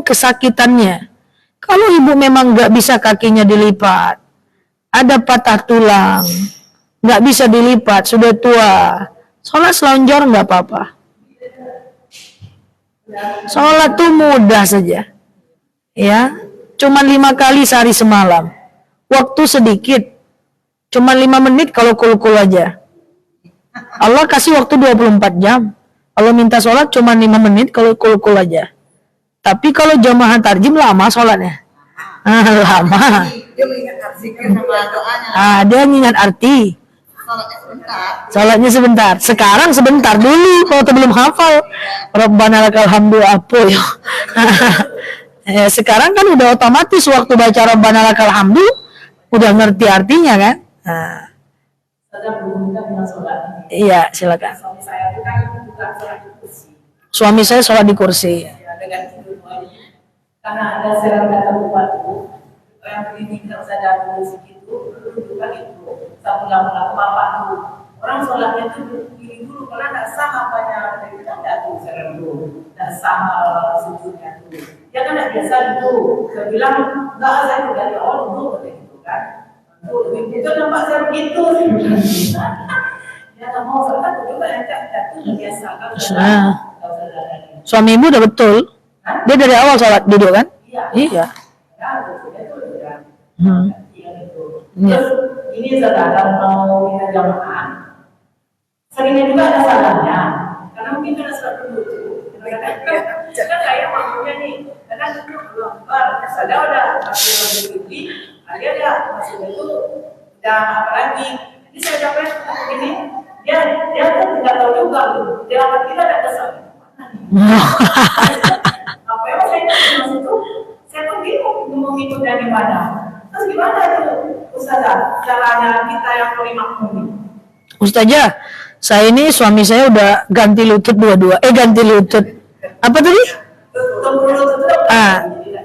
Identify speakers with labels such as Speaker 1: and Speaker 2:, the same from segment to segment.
Speaker 1: tergantung kesakitannya. Kalau ibu memang nggak bisa kakinya dilipat, ada patah tulang, nggak bisa dilipat, sudah tua, sholat selonjor nggak apa-apa. Sholat tuh mudah saja, ya. Cuman 5 kali sehari semalam. Waktu sedikit, cuman 5 menit kalau kul-kul aja. Allah kasih waktu 24 jam. Kalau minta sholat cuman 5 menit kalau kul-kul aja. Tapi kalau jamaah tarjim lama sholatnya. Lama. Dia mengingat arti. Sholatnya sebentar. Sekarang sebentar dulu kalau belum hafal. Rabbana lakal hamdu apa ya. Sekarang kan udah otomatis waktu baca Rabbana lakal hamdu udah ngerti artinya kan. Iya, silakan. Suami saya sholat di kursi.
Speaker 2: Karena ada serangkaian waktu yang pendidikan sadar segitu, kan itu sama bapak tuh orang sholatnya tuh gini dulu karena nggak sama apanya dari kita nggak tuh serang dulu, nggak sama sujudnya tuh. Dia kan nggak biasa gitu. Saya bilang nggak saya tuh dari awal dulu gitu kan. Itu nampak saya begitu. Ya nggak mau sholat juga ya tuh biasa kan.
Speaker 1: Suami ibu udah betul. Dia dari awal sholat duduk kan? Iya.
Speaker 2: Terus ini saudara mau minta jamaah. Seringnya juga ada salahnya. Karena mungkin kita sholat dulu. Jangan kayak maksudnya nih. Karena itu belum saudara udah masih lebih dia udah maksudnya itu udah apa lagi. Jadi saya jawabnya seperti ini. Dia kan tidak tahu juga tuh. Dia akan kita ada kesal. Apa yang saya maksud itu? Saya pun bingung ngomong itu dari mana. Terus gimana tuh Ustazah? Caranya kita yang paling makmum.
Speaker 1: Ustazah, saya ini suami saya udah ganti lutut dua-dua. Ganti lutut. Apa tadi?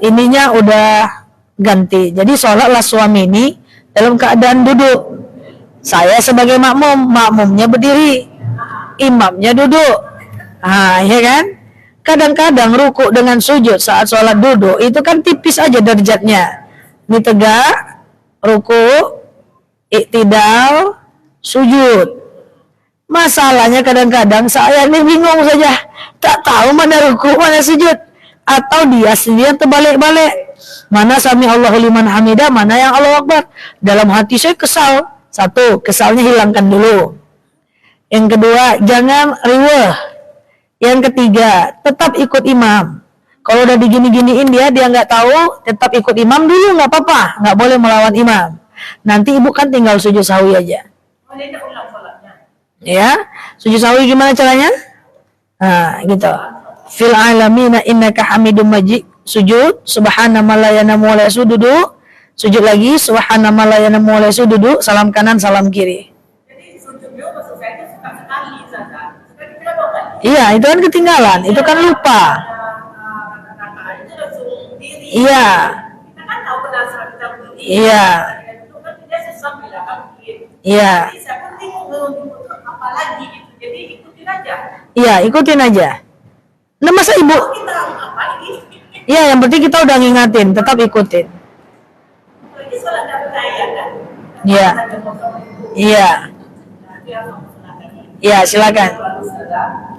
Speaker 1: Ininya udah ganti. Jadi sholatlah suami ini dalam keadaan duduk. Saya sebagai makmumnya berdiri. Imamnya duduk. Ya kan? Kadang-kadang ruku dengan sujud saat sholat duduk itu kan tipis aja derajatnya. Ini tegak, ruku, iktidal, sujud. Masalahnya kadang-kadang saya ini bingung saja, tak tahu mana ruku, mana sujud, atau dia sendiri terbalik-balik. Mana sami Allahu liman hamidah, mana yang Allahu Akbar. Dalam hati saya kesal. Satu, kesalnya hilangkan dulu. Yang kedua, jangan riweh. Yang ketiga, tetap ikut imam. Kalau udah digini-giniin dia nggak tahu, tetap ikut imam dulu nggak apa-apa, nggak boleh melawan imam. Nanti ibu kan tinggal sujud sahwi aja. Ya, sujud sahwi gimana caranya? Gitu. Fil alamina innaka hamidum majid. Sujud, subhana ma la yanamu wa la yasujudu. Sujud lagi, subhana ma la yanamu wa la yasujudu. Salam kanan, salam kiri. Iya, itu kan ketinggalan, itu kan lupa. Iya. Iya. Iya. Iya, ikutin aja. Nah, masa ibu? Iya, yang penting kita udah ngingatin, tetap ikutin. Iya. Iya. Iya, silakan.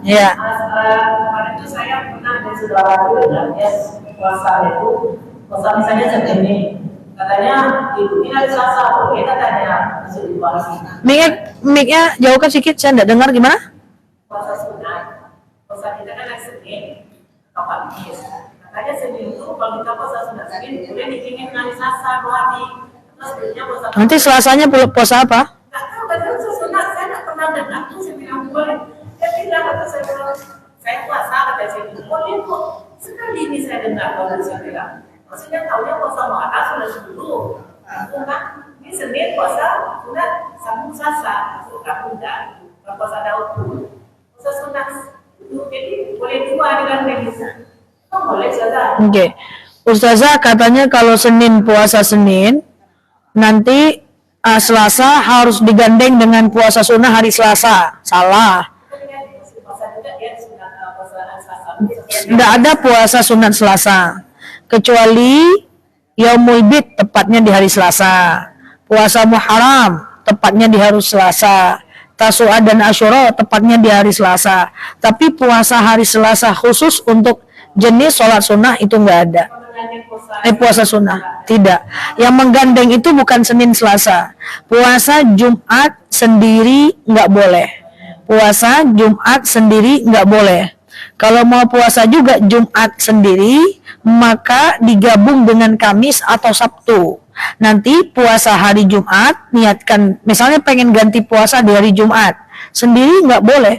Speaker 1: Iya.
Speaker 2: Kemarin itu saya pernah ada saudara juga ya puasa itu, puasa misalnya segini, katanya ibu ini hari Selasa, oke katanya masuk di puasa.
Speaker 1: Mic-nya jauhkan sedikit, saya nggak dengar gimana?
Speaker 2: Puasa sunat, puasa kita kan hari Senin, Kamis. Katanya Senin itu kalau kita puasa sunat Senin, boleh dikirim hari Selasa 2 hari. Terus berikutnya puasa.
Speaker 1: Nanti Selasanya puasa apa?
Speaker 2: Nggak tahu, katanya sunat saya nggak pernah dengar tuh saya bilang boleh. Dia bilang kata saya puasa kata saya bilang, boleh kok. Sekali ini saya dengar kalau saya bilang. Maksudnya tahunya puasa Muharram sudah dulu. Kan ini Senin puasa sunat sambung Selasa, sudah mudah. Puasa Daud pun puasa sunat. Jadi boleh 2 dengan bisa. Boleh saja.
Speaker 1: Oke. Ustazah katanya kalau Senin puasa Senin, nanti Selasa harus digandeng dengan puasa sunnah hari Selasa. Salah. Tidak ada puasa sunat Selasa. kecuali Yaumul Bid, tepatnya di hari Selasa. Puasa Muharram, tepatnya di hari Selasa. Tasu'a dan Asyura, tepatnya di hari Selasa. Tapi puasa hari Selasa khusus untuk jenis sholat sunnah itu nggak ada. Puasa sunnah tidak. Yang menggandeng itu bukan Senin Selasa. Puasa Jumat sendiri nggak boleh. Puasa Jumat sendiri nggak boleh. Kalau mau puasa juga Jumat sendiri, maka digabung dengan Kamis atau Sabtu. Nanti puasa hari Jumat, niatkan, misalnya pengen ganti puasa di hari Jumat, sendiri nggak boleh.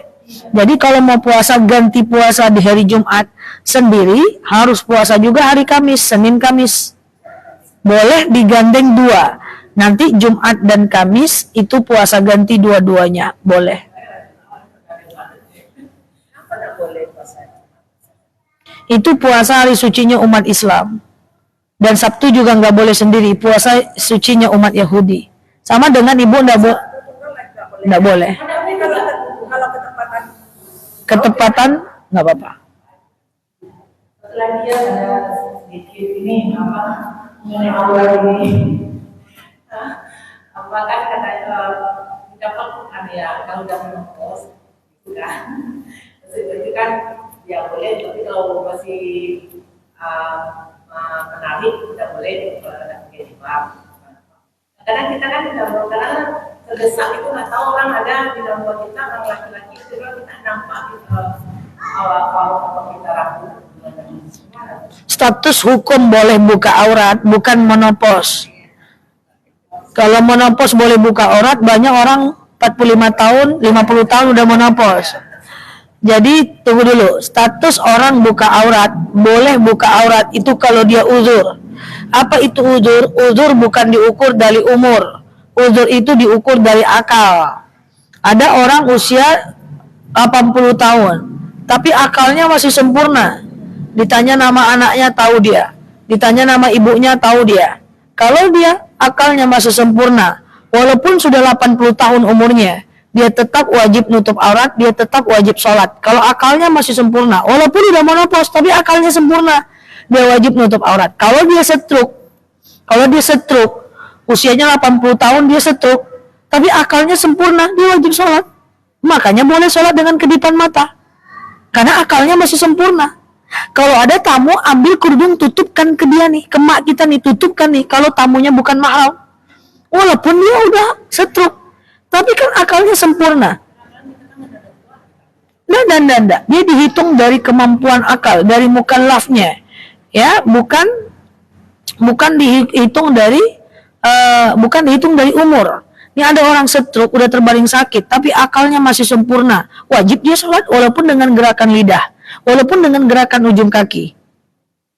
Speaker 1: Jadi kalau mau puasa ganti puasa di hari Jumat sendiri, harus puasa juga hari Kamis, Senin Kamis. Boleh digandeng dua. Nanti Jumat dan Kamis itu puasa ganti dua-duanya, boleh. Itu puasa hari sucinya umat Islam. Dan Sabtu juga nggak boleh sendiri, puasa sucinya umat Yahudi. Sama dengan ibu nggak boleh.
Speaker 2: Kalau
Speaker 1: Ketepatan nggak apa-apa.
Speaker 2: setelah dia ada sedikit ini apa mengenai awal ini, apa kan katanya kita kan ya kalau udah menopause itu kan, itu kan ya boleh, tapi kalau masih menarik tidak boleh tidak pakai jilbab. Kadang kita kan kadang terdesak itu nggak tahu orang ada di dalam rumah kita, orang laki-laki itu kan kita nampak kalau kita ragu.
Speaker 1: Status hukum boleh buka aurat, bukan menopause. Kalau menopause boleh buka aurat, banyak orang 45 tahun, 50 tahun udah menopause. Jadi tunggu dulu, status orang buka aurat, boleh buka aurat itu kalau dia uzur. Apa itu uzur? Uzur bukan diukur dari umur. Uzur itu diukur dari akal. Ada orang usia 80 tahun, tapi akalnya masih sempurna. Ditanya nama anaknya tahu dia, ditanya nama ibunya tahu dia. Kalau dia akalnya masih sempurna, walaupun sudah 80 tahun umurnya, dia tetap wajib nutup aurat, dia tetap wajib sholat. Kalau akalnya masih sempurna, walaupun udah menopause, tapi akalnya sempurna, dia wajib nutup aurat. Kalau dia stroke, usianya 80 tahun dia stroke, tapi akalnya sempurna, dia wajib sholat. Makanya boleh sholat dengan kedipan mata, karena akalnya masih sempurna. Kalau ada tamu, ambil kerudung, tutupkan ke dia nih, ke mak kita nih, tutupkan nih, kalau tamunya bukan mahram. Walaupun dia udah stroke, tapi kan akalnya sempurna. Dan dia dihitung dari kemampuan akal, dari mukallafnya, ya, bukan dihitung dari umur. Ini ada orang stroke, udah terbaring sakit, tapi akalnya masih sempurna, wajib dia sholat walaupun dengan gerakan lidah, walaupun dengan gerakan ujung kaki.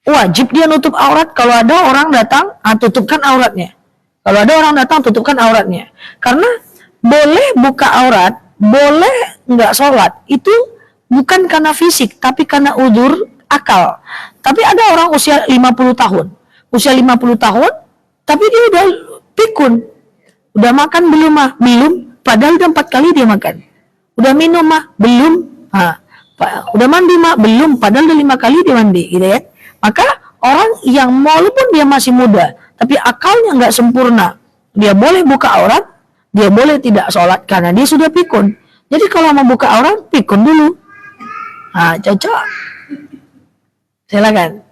Speaker 1: Wajib dia nutup aurat. Kalau ada orang datang, tutupkan auratnya. Kalau ada orang datang, tutupkan auratnya. Karena boleh buka aurat, boleh nggak sholat, itu bukan karena fisik, tapi karena uzur akal. Tapi ada orang usia 50 tahun, tapi dia udah pikun. Udah makan belum mah? Belum. Padahal udah 4 kali dia makan. Udah minum mah? Belum. Udah mandi mah? Belum. Padahal udah 5 kali dia mandi, gitu ya. Maka orang yang walaupun dia masih muda, tapi akalnya nggak sempurna, dia boleh buka aurat, dia boleh tidak sholat karena dia sudah pikun. Jadi kalau mau buka aurat, pikun dulu. Cocok. Silakan.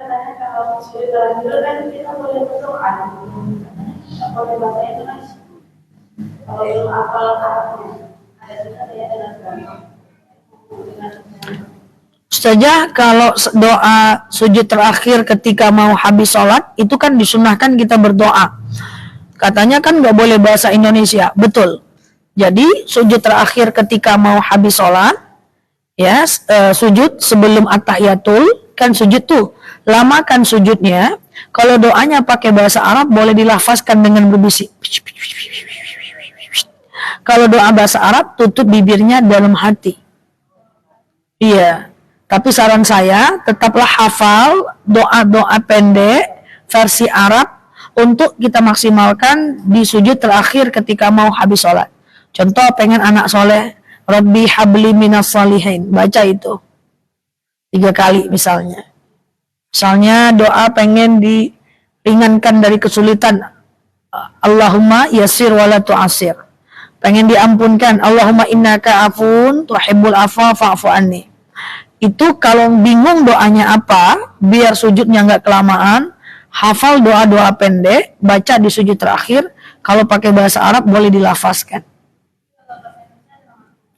Speaker 2: Katanya kalau sudah terlanjur kan kita boleh berdoa. Boleh baca itu kan. Kalau belum hafal ada juga ya dengan
Speaker 1: Ustazah, kalau doa sujud terakhir ketika mau habis sholat, itu kan disunahkan kita berdoa. Katanya kan nggak boleh bahasa Indonesia, betul. Jadi sujud terakhir ketika mau habis sholat, ya, sujud sebelum at-tahiyatul, kan sujud tuh, lamakan sujudnya. Kalau doanya pakai bahasa Arab, boleh dilafazkan dengan berbisik. Kalau doa bahasa Arab, tutup bibirnya dalam hati. Iya. Tapi saran saya, tetaplah hafal doa-doa pendek versi Arab untuk kita maksimalkan di sujud terakhir ketika mau habis sholat. Contoh, pengen anak soleh, Rabbi habli minas salihin. Baca itu 3 kali misalnya. Misalnya doa pengen diringankan dari kesulitan. Allahumma yassir wala tu'assir. Pengen diampunkan. Allahumma innaka afun tuhibbul afwa fa'fu anni. Itu kalau bingung doanya apa, biar sujudnya nggak kelamaan, hafal doa-doa pendek, baca di sujud terakhir. Kalau pakai bahasa Arab boleh dilafazkan.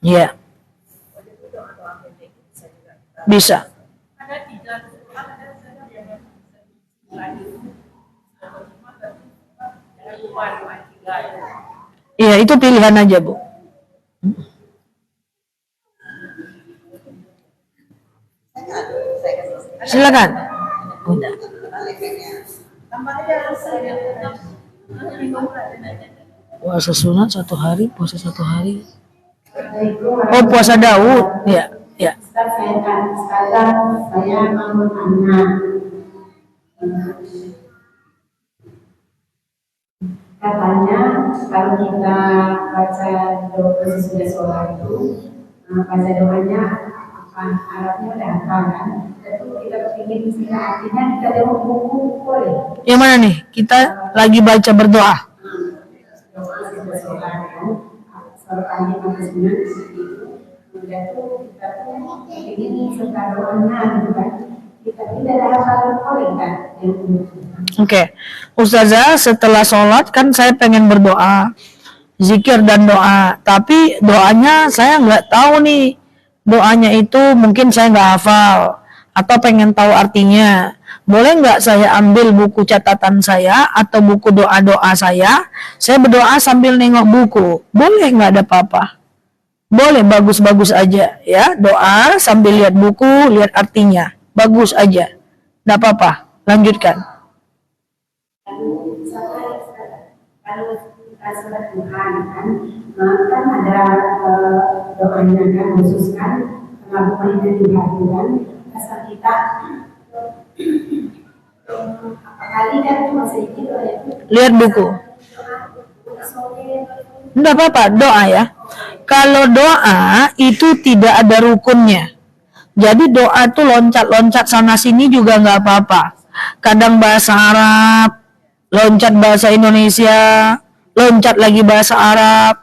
Speaker 1: Iya. Bisa. Iya, itu pilihan aja, Bu. Silakan. Udah. Puasa sunat 1 hari, puasa 1 hari. Oh, puasa Daud. Ya, ya.
Speaker 3: Sekarang saya mau tanya. Katanya kalau kita baca doa sesudah sholat itu, baca doanya apa Arabnya udah hafal kan? Itu kita ingin istilah artinya kita jawab buku boleh.
Speaker 1: Yang mana nih? Kita lagi baca berdoa.
Speaker 3: Doa sesudah sholat kan, sholatnya pakai sunat itu, kemudian tuh kita tuh ingin serta doanya gitu kan? Kita tidak ada hafalan boleh kan?
Speaker 1: Oke, Ustazah, setelah sholat kan saya pengen berdoa, zikir dan doa, tapi doanya saya nggak tahu nih, doanya itu mungkin saya nggak hafal, atau pengen tahu artinya. Boleh nggak saya ambil buku catatan saya atau buku doa-doa saya berdoa sambil nengok buku, boleh nggak ada apa-apa? Boleh, bagus-bagus aja ya, doa sambil lihat buku, lihat artinya, bagus aja, nggak apa-apa, lanjutkan.
Speaker 3: Kalau kita sholat Tuhan kan ada doanya kan khusus kan pengagungan Tuhan kan asal kita kali kan cuma sedikit doa itu
Speaker 1: Lihat buku. Enggak apa-apa, doa ya. Kalau doa itu tidak ada rukunnya. Jadi doa tuh loncat-loncat sana sini juga nggak apa-apa. Kadang bahasa Arab, loncat bahasa Indonesia, loncat lagi bahasa Arab.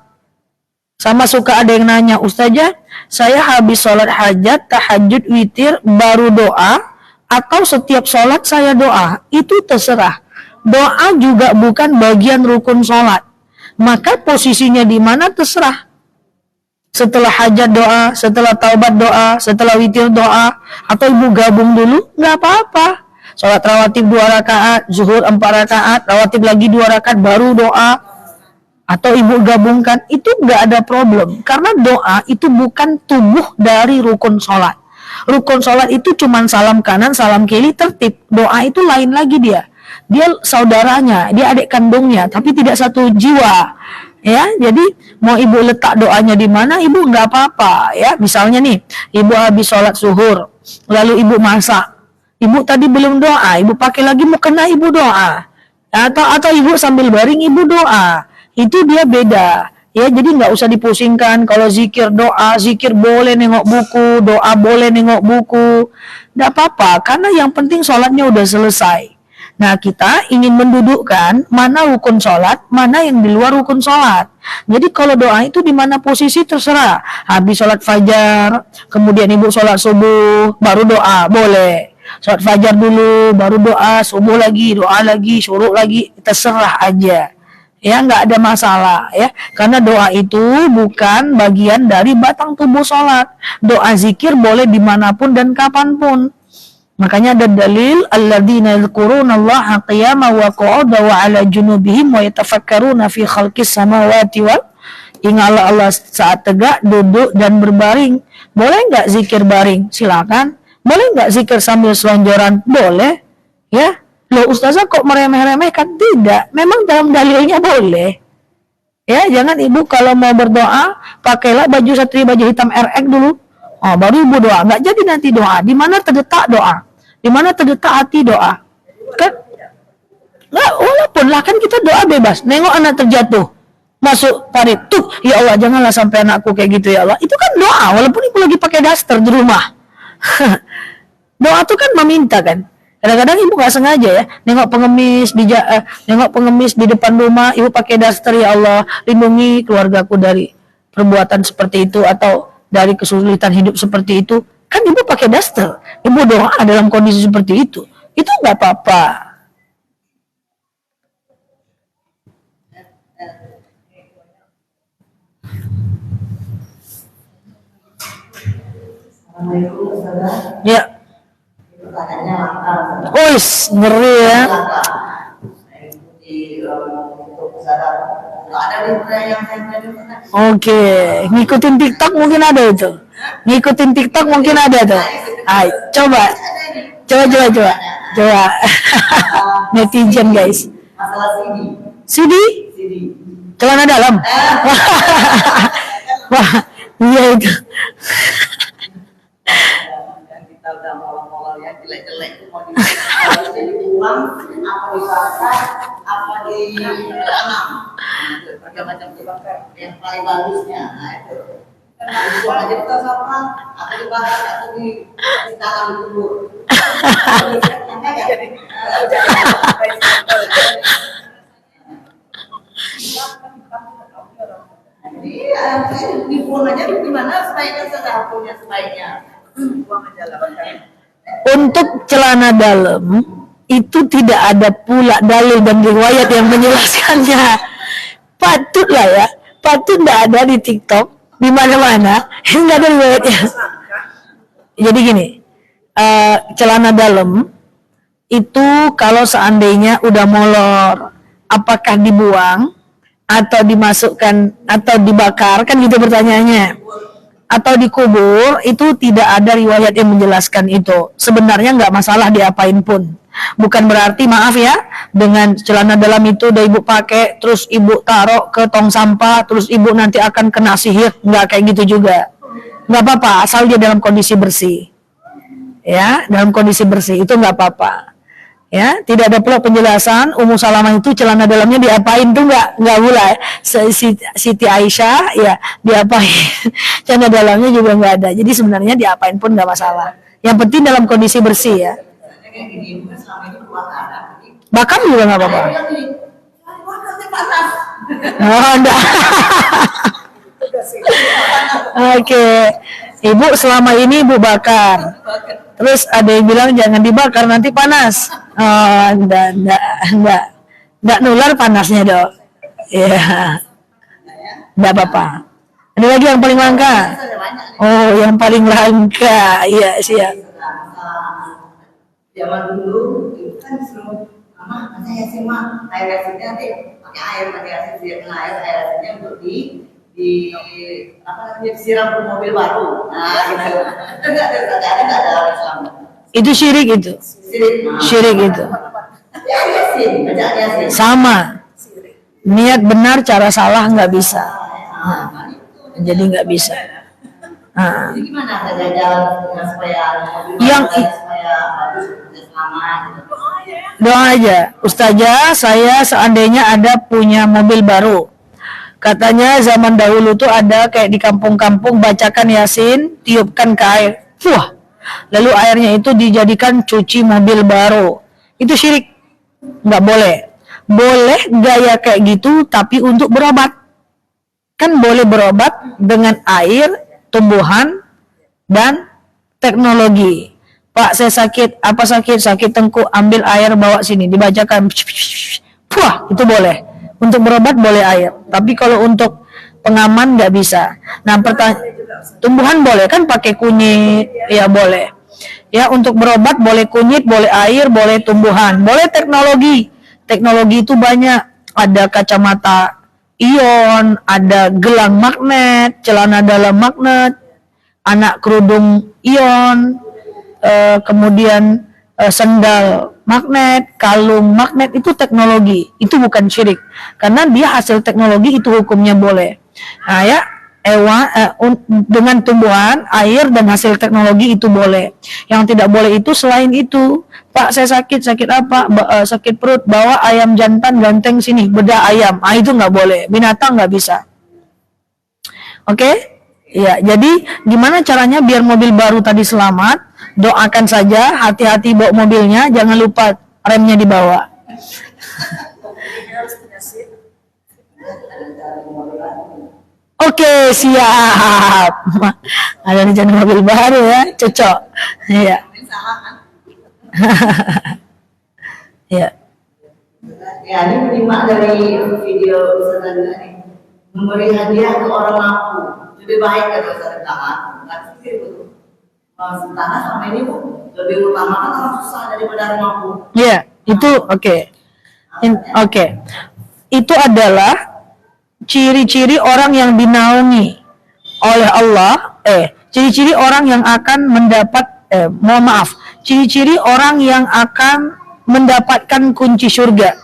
Speaker 1: Sama suka ada yang nanya, Ustazah, saya habis sholat hajat, tahajud, witir, baru doa, atau setiap sholat saya doa. Itu terserah. Doa juga bukan bagian rukun sholat. Maka posisinya di mana terserah. Setelah hajat doa, setelah taubat doa, setelah witir doa, atau ibu gabung dulu, nggak apa-apa. Sholat rawatib 2 rakaat, zuhur 4 rakaat, rawatib lagi 2 rakaat, baru doa. Atau ibu gabungkan, itu nggak ada problem. Karena doa itu bukan tubuh dari rukun sholat. Rukun sholat itu cuma salam kanan, salam kiri, tertib. Doa itu lain lagi dia. Dia saudaranya, dia adik kandungnya, tapi tidak satu jiwa. Ya, jadi mau ibu letak doanya di mana, ibu nggak apa-apa. Ya, misalnya nih, ibu habis sholat zuhur, lalu ibu masak. Ibu tadi belum doa, ibu pakai lagi mau kena ibu doa. Atau ibu sambil baring ibu doa. Itu dia beda. Ya, jadi nggak usah dipusingkan. Kalau zikir doa, zikir boleh nengok buku, doa boleh nengok buku. Nggak apa-apa, karena yang penting sholatnya udah selesai. Nah, kita ingin mendudukkan mana rukun sholat, mana yang di luar rukun sholat. Jadi kalau doa itu di mana posisi terserah. Habis sholat fajar, kemudian ibu sholat subuh, baru doa, boleh. Sholat fajar dulu, baru doa, subuh lagi, doa lagi, syuruk lagi, terserah aja. Ya, nggak ada masalah ya. Karena doa itu bukan bagian dari batang tubuh sholat. Doa zikir boleh dimanapun dan kapanpun. Makanya ada dalil alladzina yadhkurunallaha qiyaman wa qu'udan wa 'ala junubihim wa yatafakkaruna fi khalqis samawati wal ingatlah Allah saat tegak, duduk dan berbaring. Boleh nggak zikir baring? Silakan. Boleh nggak zikir sambil selonjoran? Boleh. Ya. Loh, Ustazah kok meremeh-remehkan? Tidak. Memang dalam dalilnya boleh. Ya, jangan ibu kalau mau berdoa pakailah baju satria, baju hitam RX dulu. Oh, baru ibu doa. Nggak jadi nanti doa. Di mana terdetak doa? Di mana terdetak hati doa? Kan? Nggak, walaupun lah kan kita doa bebas. Nengok anak terjatuh. masuk parit tuh, ya Allah janganlah sampai anakku kayak gitu ya Allah. Itu kan doa walaupun ibu lagi pakai daster di rumah. Doa tuh kan meminta kan. Kadang-kadang ibu nggak sengaja ya nengok pengemis di depan rumah, ibu pakai daster, ya Allah lindungi keluargaku dari perbuatan seperti itu atau dari kesulitan hidup seperti itu. Kan ibu pakai daster, ibu doa dalam kondisi seperti itu nggak apa-apa.
Speaker 4: Assalamualaikum Ustazah.
Speaker 1: Ya.
Speaker 4: Pertanyaannya langka.
Speaker 1: Wis, ngeri ya.
Speaker 4: Saya ikuti untuk Ustazah. Nggak ada di yang saya pernah.
Speaker 1: Oke, ngikutin TikTok mungkin ada itu. Ngikutin TikTok mungkin ada tuh. Ayo, coba. Coba. Netizen guys.
Speaker 4: Masalah
Speaker 1: CD?
Speaker 4: CD.
Speaker 1: Celana dalam. Wah, iya itu.
Speaker 4: Dan kita udah molor-molor yang jelek-jelek itu mau harus jadi uang, apa dibakar, apa ditanam. Macam-macam dibakar. Yang paling bagusnya, nah itu. Dibuang aja kita sama, atau dibakar, atau ditanam dulu. Iya, dibuang aja gimana sebaiknya saya punya sebaiknya. Buang aja lah.
Speaker 1: Untuk celana dalam itu tidak ada pula dalil dan riwayat yang menjelaskannya. Patutlah ya, patut tidak ada di TikTok, di mana-mana, nggak ada riwayatnya. Jadi gini, celana dalam itu kalau seandainya udah molor, apakah dibuang atau dimasukkan atau dibakar, kan gitu pertanyaannya, atau dikubur, itu tidak ada riwayat yang menjelaskan itu. Sebenarnya nggak masalah diapain pun. Bukan berarti, maaf ya, dengan celana dalam itu udah ibu pakai terus ibu taruh ke tong sampah terus ibu nanti akan kena sihir, nggak kayak gitu juga. Nggak apa-apa asal dia dalam kondisi bersih. Ya, dalam kondisi bersih itu nggak apa-apa. Ya, tidak ada pula penjelasan Ummu Salamah itu celana dalamnya diapain tuh nggak pula. Siti Aisyah ya diapain, celana dalamnya juga nggak ada. Jadi sebenarnya diapain pun nggak masalah. Yang penting dalam kondisi bersih ya. Bakar juga nggak apa-apa. Oh, enggak. Oke, ibu selama ini ibu bakar. Terus ada yang bilang jangan dibakar nanti panas. Enggak nular panasnya dok. Ya, enggak apa-apa. Ada lagi yang paling langka. Oh, yang paling langka, iya siap.
Speaker 4: Zaman dulu itu kan disuruh mama nanti yasin mah air yasinnya nanti pakai yasin air yasinnya untuk di apa namanya disiram ke mobil baru. Nah gitu. Enggak ada orang Islam.
Speaker 1: Itu syirik itu. Syirik itu. Sama. Niat benar, cara salah nggak bisa. Jadi nggak bisa.
Speaker 4: Jadi gimana ada jalan supaya
Speaker 1: yang
Speaker 4: supaya bagus selamat gitu.
Speaker 1: Doa aja. Ustazah, saya seandainya ada punya mobil baru. Katanya zaman dahulu tuh ada kayak di kampung-kampung bacakan Yasin, tiupkan ke air. Wah. Lalu airnya itu dijadikan cuci mobil baru. Itu syirik. Nggak boleh. Boleh gaya kayak gitu tapi untuk berobat. Kan boleh berobat dengan air, tumbuhan, dan teknologi. Pak, saya sakit. Apa sakit? Sakit tengkuk. Ambil air, bawa sini. Dibacakan. Wah, itu boleh. Untuk berobat boleh air. Tapi kalau untuk pengaman nggak bisa. Nah, tumbuhan boleh kan pakai kunyit. Ya boleh. Ya, untuk berobat boleh kunyit, boleh air, boleh tumbuhan. Boleh teknologi. Teknologi itu banyak. Ada kacamata ion, ada gelang magnet, celana dalam magnet, anak kerudung ion, kemudian sendal magnet, kalung magnet, itu teknologi, itu bukan syirik karena dia hasil teknologi, itu hukumnya boleh. Nah ya, dengan tumbuhan, air dan hasil teknologi itu boleh. Yang tidak boleh itu selain itu Pak saya sakit apa? Sakit perut, bawa ayam jantan ganteng sini, bedah ayam. Itu nggak boleh, binatang nggak bisa. Oke? Ya, jadi gimana caranya biar mobil baru tadi selamat? Doakan saja, hati-hati bawa mobilnya, jangan lupa remnya dibawa. Oke, siap. Ada rencana mobil baru ya, cocok. Iya. Ya.
Speaker 4: Ya, ini menyimak dari video Ustaz ini. Memberi hadiah ke orang mampu lebih baik dari sedekah. Nggak pikir betul. Sedekah sama ini Bu lebih utamakan orang susah daripada orang mampu.
Speaker 1: Ya, itu oke. Oke. Itu adalah ciri-ciri orang yang dinaungi oleh Allah. Ciri-ciri orang yang akan mendapat ciri-ciri orang yang akan mendapatkan kunci surga,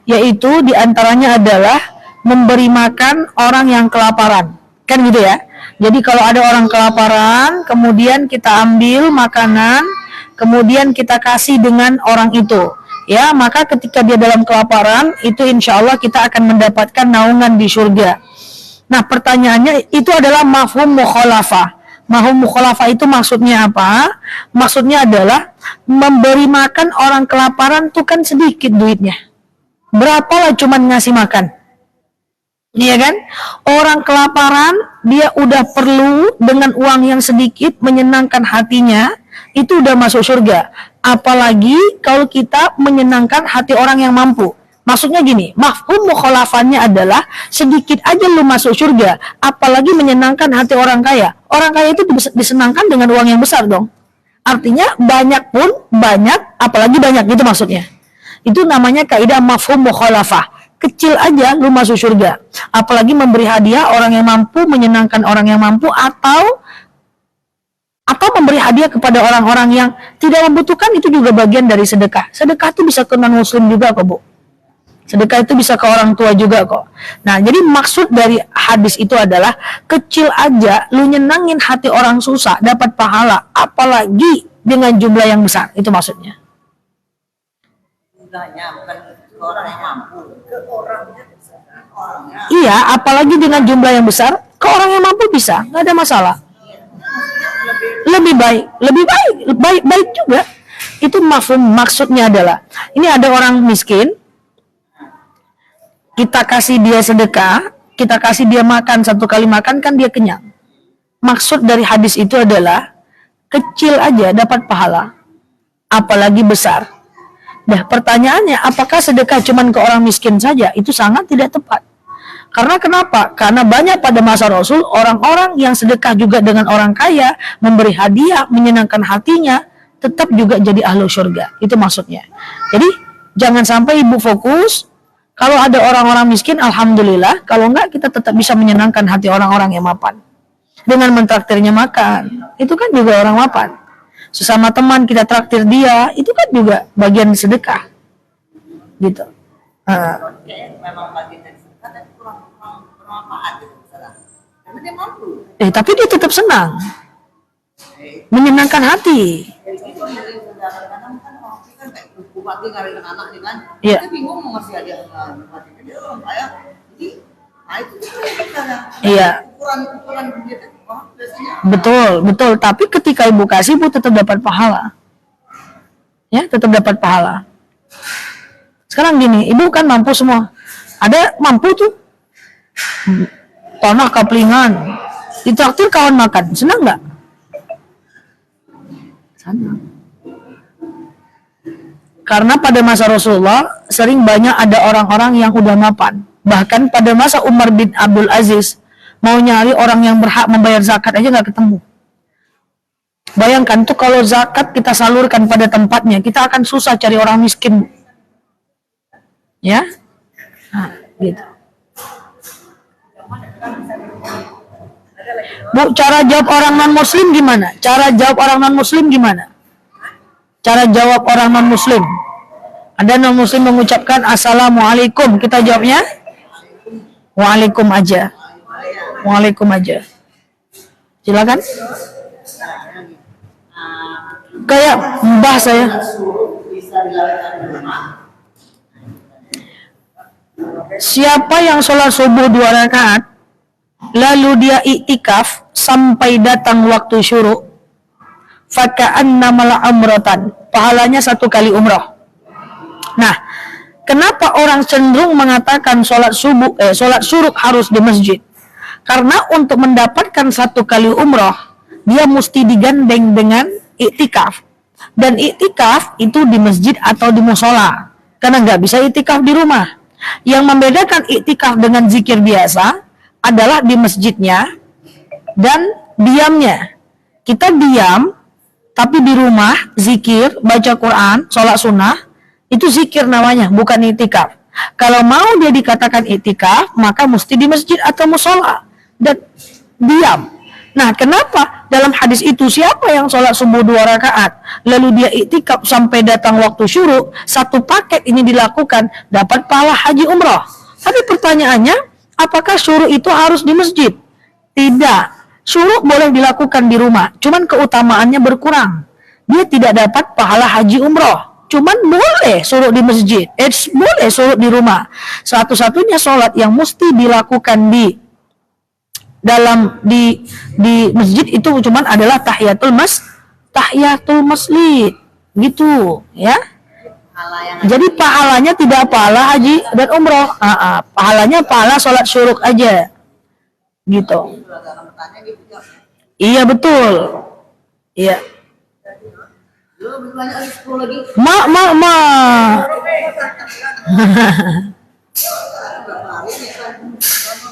Speaker 1: yaitu diantaranya adalah memberi makan orang yang kelaparan, kan gitu ya. Jadi kalau ada orang kelaparan, kemudian kita ambil makanan, kemudian kita kasih dengan orang itu, ya, maka ketika dia dalam kelaparan, itu insya Allah kita akan mendapatkan naungan di surga. Nah, pertanyaannya itu adalah mafhum mukhalafah. Mafhum mukhalafah itu maksudnya apa? Maksudnya adalah memberi makan orang kelaparan itu kan sedikit duitnya. Berapalah cuman ngasih makan? Iya kan? Orang kelaparan dia udah perlu dengan uang yang sedikit menyenangkan hatinya, itu udah masuk surga. Apalagi kalau kita menyenangkan hati orang yang mampu. Maksudnya gini, mafhum mukhalafannya adalah sedikit aja lu masuk surga, apalagi menyenangkan hati orang kaya. Orang kaya itu disenangkan dengan uang yang besar dong. Artinya banyak pun banyak, apalagi banyak, gitu maksudnya. Itu namanya kaidah mafhum mukhalafah. Kecil aja lu masuk surga, apalagi memberi hadiah orang yang mampu, menyenangkan orang yang mampu, atau memberi hadiah kepada orang-orang yang tidak membutuhkan, itu juga bagian dari sedekah. Sedekah itu bisa ke non-muslim juga kok, Bu. Sedekah itu bisa ke orang tua juga kok. Nah, jadi maksud dari hadis itu adalah kecil aja lu nyenangin hati orang susah dapat pahala, apalagi dengan jumlah yang besar. Itu maksudnya.
Speaker 4: Jumlahnya bukan ke orang yang mampu, ke orangnya.
Speaker 1: Iya, apalagi dengan jumlah yang besar, ke orang yang mampu bisa, nggak ada masalah. Lebih baik juga. Itu mafhum, maksudnya adalah ini ada orang miskin, kita kasih dia sedekah, kita kasih dia makan, satu kali makan kan dia kenyang. Maksud dari hadis itu adalah kecil aja dapat pahala, apalagi besar. Nah, pertanyaannya, apakah sedekah cuma ke orang miskin saja? Itu sangat tidak tepat. Karena kenapa? Karena banyak pada masa Rasul orang-orang yang sedekah juga dengan orang kaya, memberi hadiah, menyenangkan hatinya, tetap juga jadi ahlu surga. Itu maksudnya. Jadi jangan sampai ibu fokus, kalau ada orang-orang miskin, alhamdulillah. Kalau enggak, kita tetap bisa menyenangkan hati orang-orang yang mapan dengan mentraktirnya makan. Itu kan juga orang mapan. Sesama teman kita traktir dia, itu kan juga bagian sedekah. Gitu.
Speaker 4: Memang bagian dari sedekah, tapi kurang bermanfaat gitu, misalnya. Karena dia mampu.
Speaker 1: Tapi dia tetap senang, menyenangkan hati.
Speaker 4: Bupati ngarikan anak nih kan,
Speaker 1: Iya.
Speaker 4: dia bingung mau ngasih hadiah ke bupati, dia orang kaya, jadi itu kan
Speaker 1: Iya.
Speaker 4: ukuran dia kan, biasanya.
Speaker 1: Betul. Tapi ketika ibu kasih, ibu tetap dapat pahala. Ya, tetap dapat pahala. Sekarang gini, ibu kan mampu semua. Ada mampu tuh, tanah kaplingan, ditraktir kawan makan, senang nggak? Senang. Karena pada masa Rasulullah sering banyak ada orang-orang yang udah mapan. Bahkan pada masa Umar bin Abdul Aziz mau nyari orang yang berhak membayar zakat aja nggak ketemu. Bayangkan tuh kalau zakat kita salurkan pada tempatnya, kita akan susah cari orang miskin. Ya, nah, gitu. Bu, cara jawab orang non Muslim gimana? Cara jawab orang non Muslim gimana? Cara jawab orang non-muslim. Ada non-muslim mengucapkan Assalamualaikum. Kita jawabnya Waalaikum aja. Waalaikum aja. Silakan. Kayak mbah saya.
Speaker 4: dilakukan di rumah.
Speaker 1: Siapa yang sholat subuh 2 rakaat, lalu dia iktikaf sampai datang waktu syuruk, faka'annamal umratan, pahalanya 1 kali umrah. Nah, kenapa orang cenderung mengatakan sholat syuruk harus di masjid? Karena untuk mendapatkan 1 kali umrah, dia mesti digandeng dengan iktikaf. Dan iktikaf itu di masjid atau di musola, karena nggak bisa iktikaf di rumah. Yang membedakan iktikaf dengan zikir biasa adalah di masjidnya dan diamnya. Kita diam, tapi di rumah zikir, baca Quran, sholat sunnah, itu zikir namanya, bukan iktikaf. Kalau mau dia dikatakan iktikaf, maka mesti di masjid atau musola dan diam. Nah, kenapa dalam hadis itu siapa yang sholat subuh 2 rakaat, lalu dia iktikaf sampai datang waktu syuruk, 1 paket ini dilakukan, dapat pahala haji umrah. Tapi pertanyaannya, apakah syuruk itu harus di masjid? Tidak. Syuruk boleh dilakukan di rumah, cuman keutamaannya berkurang. Dia tidak dapat pahala haji umrah. Cuman boleh syuruk di masjid, boleh syuruk di rumah. Satu-satunya sholat yang mesti dilakukan di masjid itu cuman adalah tahiyatul masjid gitu ya. Jadi pahalanya tidak pahala haji dan umroh, pahalanya pahala sholat syuruk aja gitu. Iya betul, iya. Ma.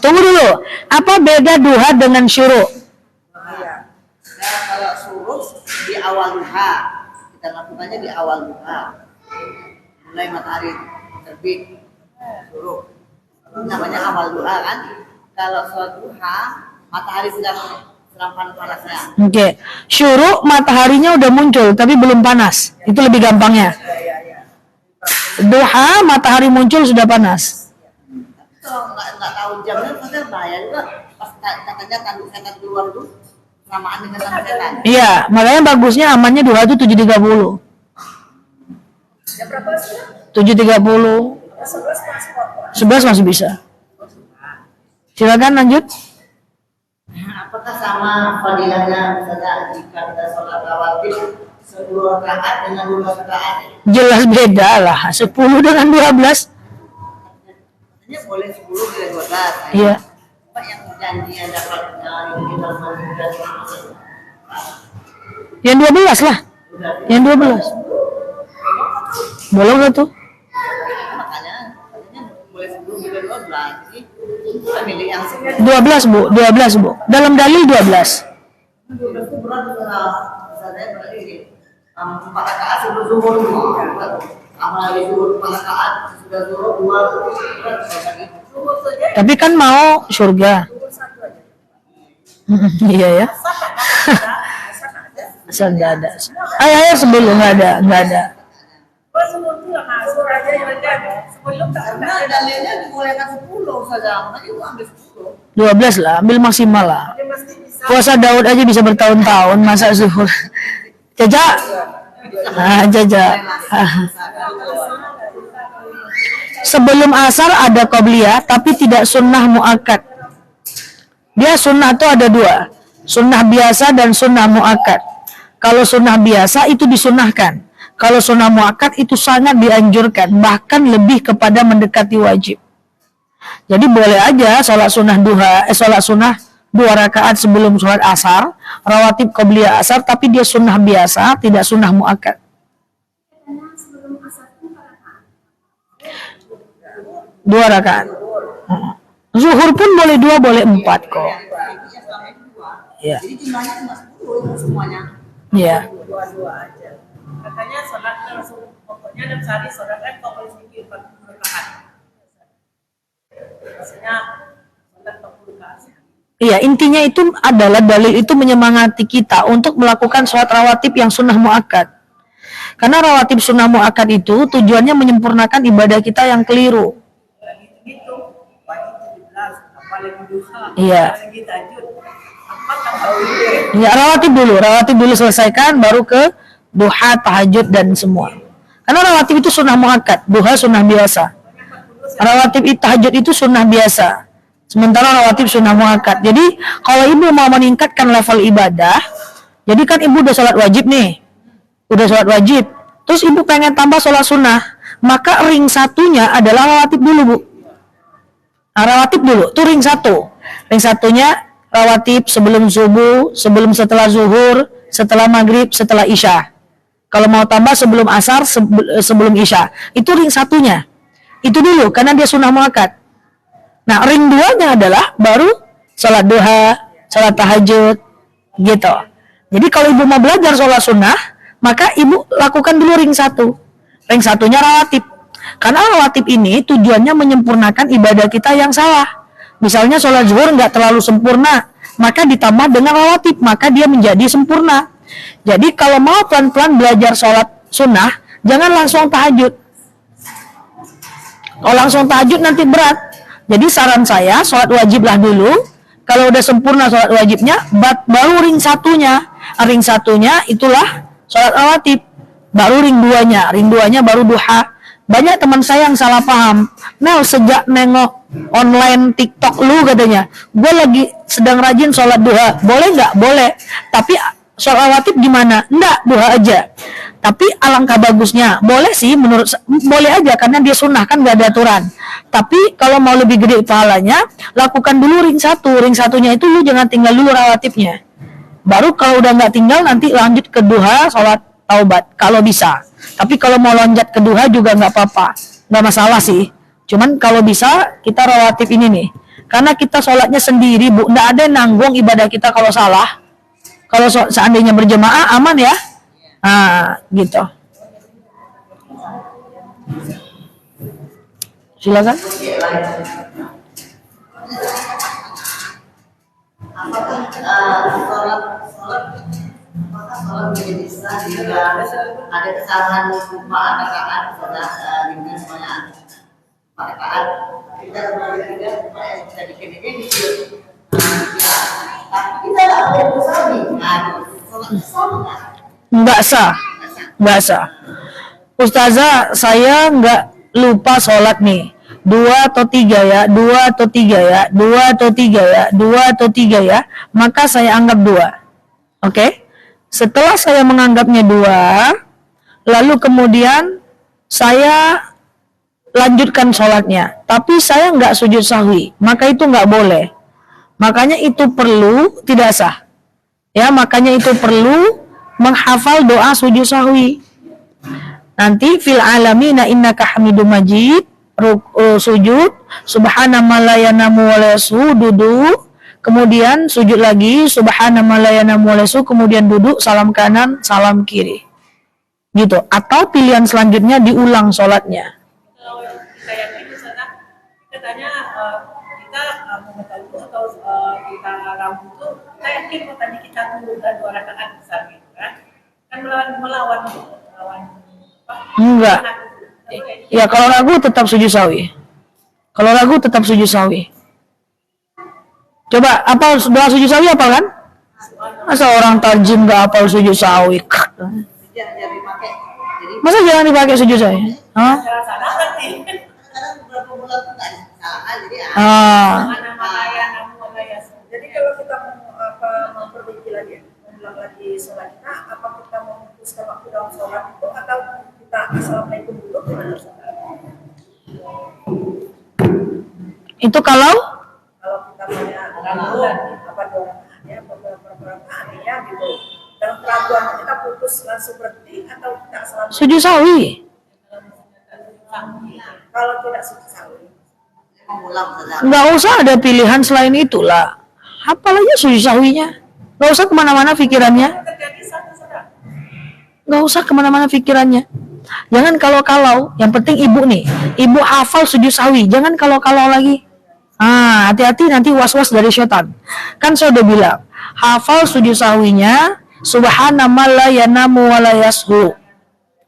Speaker 1: Tunggu dulu, apa beda duha dengan syuruk?
Speaker 4: Nah, kalau syuruk di awal duha, kita lakukannya di awal duha, mulai matahari terbit, syuruk. Itu namanya awal duha kan? Kalau sholat duha, matahari sedang panas-panasnya.
Speaker 1: Oke, syuruk mataharinya udah muncul tapi belum panas, itu lebih gampangnya. Duha matahari muncul sudah panas.
Speaker 4: Kalau nggak tahu jamnya, pasti bahaya juga. Pas katanya tanduk setan keluar itu samaan dengan tanduk setan.
Speaker 1: Iya, makanya bagusnya amannya duha itu 7.30.
Speaker 2: Jam berapa sih?
Speaker 1: 7.30. 11 masih bisa. Silakan lanjut.
Speaker 4: Apakah sama fadilahnya misalnya jika kita sholat rawatib 10 rakaat dengan 12 rakaat?
Speaker 1: Jelas beda lah, 10 dengan 12.
Speaker 4: Katanya boleh 10 dengan 12.
Speaker 1: Iya.
Speaker 4: Apa yang janjinya dapat dari kita mengajar?
Speaker 1: Yang 12 lah. Yang 12. Boleh nggak tuh?
Speaker 4: Makanya katanya boleh 10 dengan 12. Jadi kita milih yang 10.
Speaker 1: 12 Bu, 12 Bu. Dalam dalil 12.
Speaker 4: 12 itu berat misalnya berarti 4 rakaat sebelum zuhur amal hari zuhur 4 rakaat sudah zuhur 2 berat zuhur saja.
Speaker 1: Tapi kan mau surga. Iya ya. Asal nggak ada. Ayah sebelum nggak ada.
Speaker 4: Karena dalilnya dibolehkan 10 saja, makanya gua ambil 10.
Speaker 1: 12 lah, ambil maksimal lah. Puasa Daud aja bisa bertahun-tahun, masa zuhur. Jaja. Jaja. Sebelum asar ada qobliyah, tapi tidak sunnah muakkad. Dia sunnah tuh ada 2. Sunnah biasa dan sunnah muakkad. Kalau sunnah biasa itu disunnahkan. Kalau sunnah muakkad itu sangat dianjurkan, bahkan lebih kepada mendekati wajib. Jadi boleh aja sholat sunnah duha, sholat sunnah 2 rakaat sebelum sholat asar, rawatib qobliyah asar, tapi dia sunnah biasa, tidak sunnah muakkad. 2 rakaat. Zuhur pun boleh 2, boleh 4 kok. Iya.
Speaker 4: Jadi jumlahnya cuma 10 semuanya.
Speaker 1: Iya.
Speaker 2: Dua-dua aja. Katanya sholatnya langsung, pokoknya dalam sehari sholat kan kok boleh sedikit 40 rakaat. Maksudnya sholat 40 rakaat.
Speaker 1: Iya, intinya itu adalah dalil itu menyemangati kita untuk melakukan sholat rawatib yang sunnah muakkad. Karena rawatib sunnah muakkad itu tujuannya menyempurnakan ibadah kita yang keliru.
Speaker 2: Gitu, wajib 17, apalagi duha,
Speaker 1: Iya.
Speaker 2: apalagi tahajud. Apa tambah
Speaker 1: Ya, rawatib dulu selesaikan, baru ke duha, tahajud dan semua. Karena rawatib itu sunnah muakkad, duha sunnah biasa. Rawatib tahajud itu sunnah biasa. Sementara rawatib sunnah muakkad. Jadi kalau ibu mau meningkatkan level ibadah, jadi kan ibu udah sholat wajib nih, udah sholat wajib. Terus ibu pengen tambah sholat sunnah, maka ring satunya adalah rawatib dulu, Bu. Nah, rawatib dulu, tuh ring satu. Ring satunya rawatib sebelum subuh, setelah zuhur, setelah maghrib, setelah isya. Kalau mau tambah sebelum asar, sebelum isya. Itu ring satunya. Itu dulu, karena dia sunnah muakkad. Nah, ring duanya adalah baru sholat duha, sholat tahajud, gitu. Jadi kalau ibu mau belajar sholat sunnah, maka ibu lakukan dulu ring satu. Ring satunya rawatib. Karena rawatib ini tujuannya menyempurnakan ibadah kita yang salah. Misalnya sholat zuhur nggak terlalu sempurna, maka ditambah dengan rawatib, maka dia menjadi sempurna. Jadi kalau mau pelan-pelan belajar sholat sunnah, jangan langsung tahajud. Kalau langsung tahajud nanti berat. Jadi saran saya, sholat wajiblah dulu. Kalau udah sempurna sholat wajibnya, baru ring satunya. Ring satunya itulah sholat rawatib. Baru ring duanya baru duha. Banyak teman saya yang salah paham. Nel, sejak nengok online TikTok lu katanya, gue lagi sedang rajin sholat duha. Boleh nggak? Boleh. Tapi sholat rawatib gimana? Enggak, duha aja. Tapi alangkah bagusnya, boleh sih boleh aja karena dia sunnah kan nggak ada aturan. Tapi kalau mau lebih gede pahalanya, lakukan dulu ring satu. Ring satunya itu lu jangan tinggal dulu rawatibnya. Baru kalau udah nggak tinggal nanti lanjut ke duha, sholat taubat kalau bisa. Tapi kalau mau loncat ke duha juga nggak apa-apa, nggak masalah sih. Cuman kalau bisa kita rawatib ini nih, karena kita sholatnya sendiri, Bu, nggak ada yang nanggung ibadah kita kalau salah. Kalau seandainya berjemaah aman ya, gitu. Silakan.
Speaker 4: Apakah sholat menjadi sah jika ada kesalahan lupa rakaat dengan semuanya rakaat kita bisa bikin ini tapi kita nggak boleh bersabi.
Speaker 1: Nggak sah. Ustazah, saya nggak lupa sholat nih. 2 atau 3 ya, 2 atau 3 ya, 2 atau 3 ya, 2 atau 3 ya, maka saya anggap 2. Oke? Setelah saya menganggapnya 2, lalu kemudian saya lanjutkan sholatnya, tapi saya nggak sujud sahwi, maka itu nggak boleh. Makanya itu perlu, tidak sah. Ya, makanya itu perlu menghafal doa sujud sahwi. Nanti fil alamina innaka hamidum majid, sujud subhana ma la yanamu wa la duduk, kemudian sujud lagi subhana ma la yanamu wa la kemudian duduk, salam kanan, salam kiri. Gitu. Atau pilihan selanjutnya diulang sholatnya.
Speaker 2: Kalau kita yakin misalnya katanya kita mengetahui atau kita ragu itu kita yakin tadi kita tunggu 2 rakaat besar gitu kan melawan apa?
Speaker 1: Enggak. Ya kalau ragu tetap sujud sahwi. Kalau ragu tetap sujud sahwi. Coba apal doa sujud sahwi apal kan? Masa orang tarjim nggak apal sujud sahwi?
Speaker 4: Jangan dipakai. Jadi
Speaker 1: Masa jangan dipakai sujud sahwi? Hah?
Speaker 2: salah berarti
Speaker 4: kadang beberapa bulan tuh nggak ada kesalahan jadi
Speaker 2: mana ya namun ya.
Speaker 5: Jadi kalau kita mau memperbaiki lagi, mengulang lagi sholat kita, apa kita memutuskan waktu dalam sholat itu atau kita assalamualaikum dulu gimana?
Speaker 1: Itu kalau
Speaker 5: Kita punya raguan apa doanya, beberapa rakaatnya gitu. Dalam keraguan kita putus langsung berhenti atau kita assalamualaikum?
Speaker 1: sujud sahwi.
Speaker 5: Kalau tidak sahwi.
Speaker 4: mengulang saja.
Speaker 1: Nggak usah ada pilihan selain itulah. Apalagi sujud sahwinya. Nggak usah kemana-mana pikirannya.
Speaker 2: Terjadi satu sedang.
Speaker 1: Nggak usah kemana-mana pikirannya. Jangan kalau-kalau. Yang penting ibu nih. Ibu hafal sujud sahwi. Jangan kalau-kalau lagi. Hati-hati nanti was-was dari syaitan. Kan saya udah bilang. Hafal sujud sahwinya. Subhana ma la yanamu wa la yashu.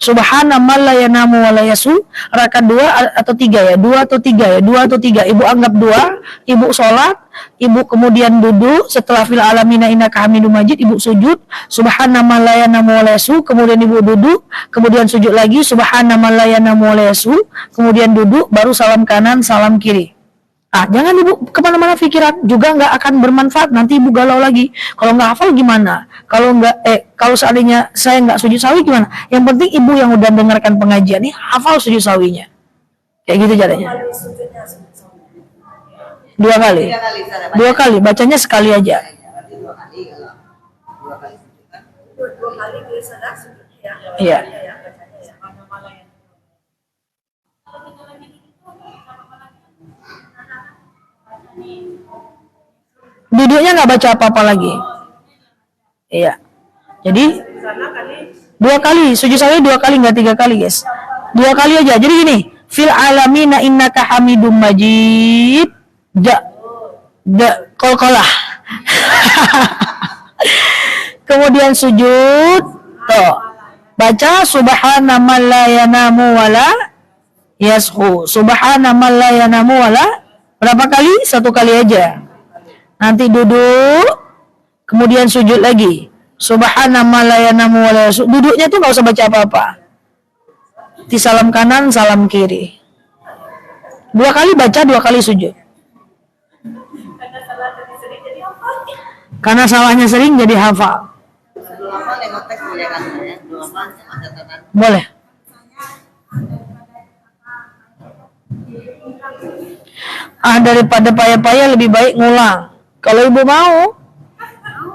Speaker 1: Subhana man la yanamu wa la yasu. Rakaat 2 atau 3 ya? 2 atau 3 ya? 2 atau 3. Ibu anggap 2, ibu sholat, ibu kemudian duduk, setelah fil alamina innaka hamidum majid, ibu sujud, subhana man la yanamu wa la yasu, kemudian ibu duduk, kemudian sujud lagi, subhana man la yanamu wa la yasu, kemudian duduk, baru salam kanan, salam kiri. Jangan ibu kemana-mana pikiran, juga nggak akan bermanfaat, nanti ibu galau lagi. Kalau nggak hafal gimana? Kalau seandainya saya nggak sujud sawi gimana? Yang penting ibu yang udah dengarkan pengajian ini hafal sujud sawinya. Kayak gitu caranya.
Speaker 5: Kali sujudnya sujud.
Speaker 1: 2 kali.
Speaker 4: 3 kali saya baca.
Speaker 1: 2 kali, bacanya sekali aja.
Speaker 4: Berarti 2 kali kalau 2 kali sujud kan.
Speaker 5: Dua kali biasanya sujud ya.
Speaker 1: Iya.
Speaker 5: Ya, bacanya ya.
Speaker 1: Duduknya nggak baca apa-apa lagi. Iya. Jadi
Speaker 5: Di sana kali
Speaker 1: 2 kali, sujud sawi 2 kali, nggak 3 kali guys. 2 kali aja. Jadi gini, fil alamina innaka hamidum majid. Qalqalah. Kemudian sujud, tuh. Baca subhana man la yanamu wala yashu. Subhana man la yanamu wala. Berapa kali? 1 kali aja. Nanti duduk, kemudian sujud lagi. Subhana man la yanamu wala yashu. Duduknya tuh nggak usah baca apa-apa. Di salam kanan, salam kiri. 2 kali baca, 2 kali sujud. Karena salahnya sering jadi hafal.
Speaker 4: Sebelum hafal lewat teks boleh kan ya? Sebelum hafal sama catatan.
Speaker 1: Boleh. Daripada payah-payah lebih baik ngulang. Kalau ibu mau,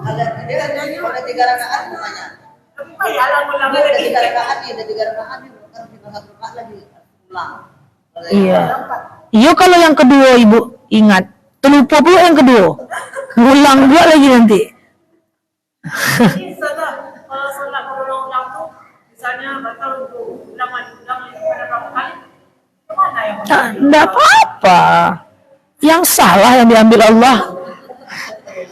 Speaker 4: Ada dia nyanyi udah 3 rakaat namanya.
Speaker 5: ulang-ulang
Speaker 4: Dia udah
Speaker 5: lagi.
Speaker 4: 3 rakaat nih, udah 3 rakaat nih, bukan kita 1 rakaat lagi ulang. Kalau yang
Speaker 1: iya.
Speaker 4: keempat,
Speaker 1: Iya kalau yang kedua ibu ingat, terlupa pula yang kedua. Ngulang dua lagi nanti.
Speaker 5: Jadi Ustazah, kalau sholat berulang-ulang tuh misalnya batal untuk ulang pada berapa kali? Kemana yang
Speaker 1: Enggak apa-apa. Yang salah yang diambil Allah.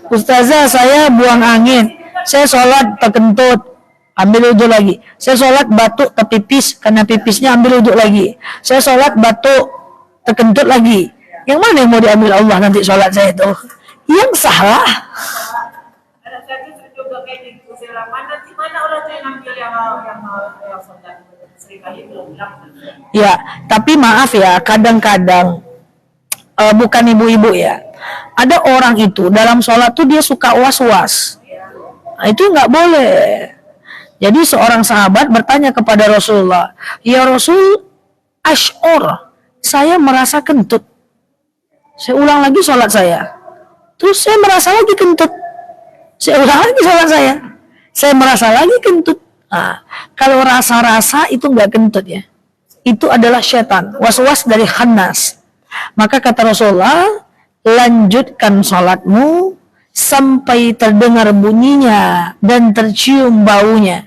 Speaker 1: Ustazah, saya buang angin. Saya sholat terkentut, ambil wudhu lagi. Saya sholat batuk terpipis, karena pipisnya ambil wudhu lagi. Saya sholat batuk terkentut lagi. Yang mana yang mau diambil Allah nanti sholat saya itu? Yang salah.
Speaker 5: ada saya juga kayak gitu. Saya nanti mana orang tuh yang ambil yang sholat seringkali belum ulang.
Speaker 1: Ya, tapi maaf ya, kadang-kadang bukan ibu-ibu ya. Ada orang itu dalam sholat tuh dia suka was-was. Nah, itu nggak boleh. Jadi seorang sahabat bertanya kepada Rasulullah, ya Rasul, ash'or, saya merasa kentut. Saya ulang lagi sholat saya. Terus saya merasa lagi kentut. Saya ulang lagi sholat saya. Saya merasa lagi kentut. Nah, kalau rasa-rasa itu nggak kentut ya. Itu adalah syaitan, was-was dari khannas. Maka kata Rasulullah, lanjutkan sholatmu sampai terdengar bunyinya dan tercium baunya.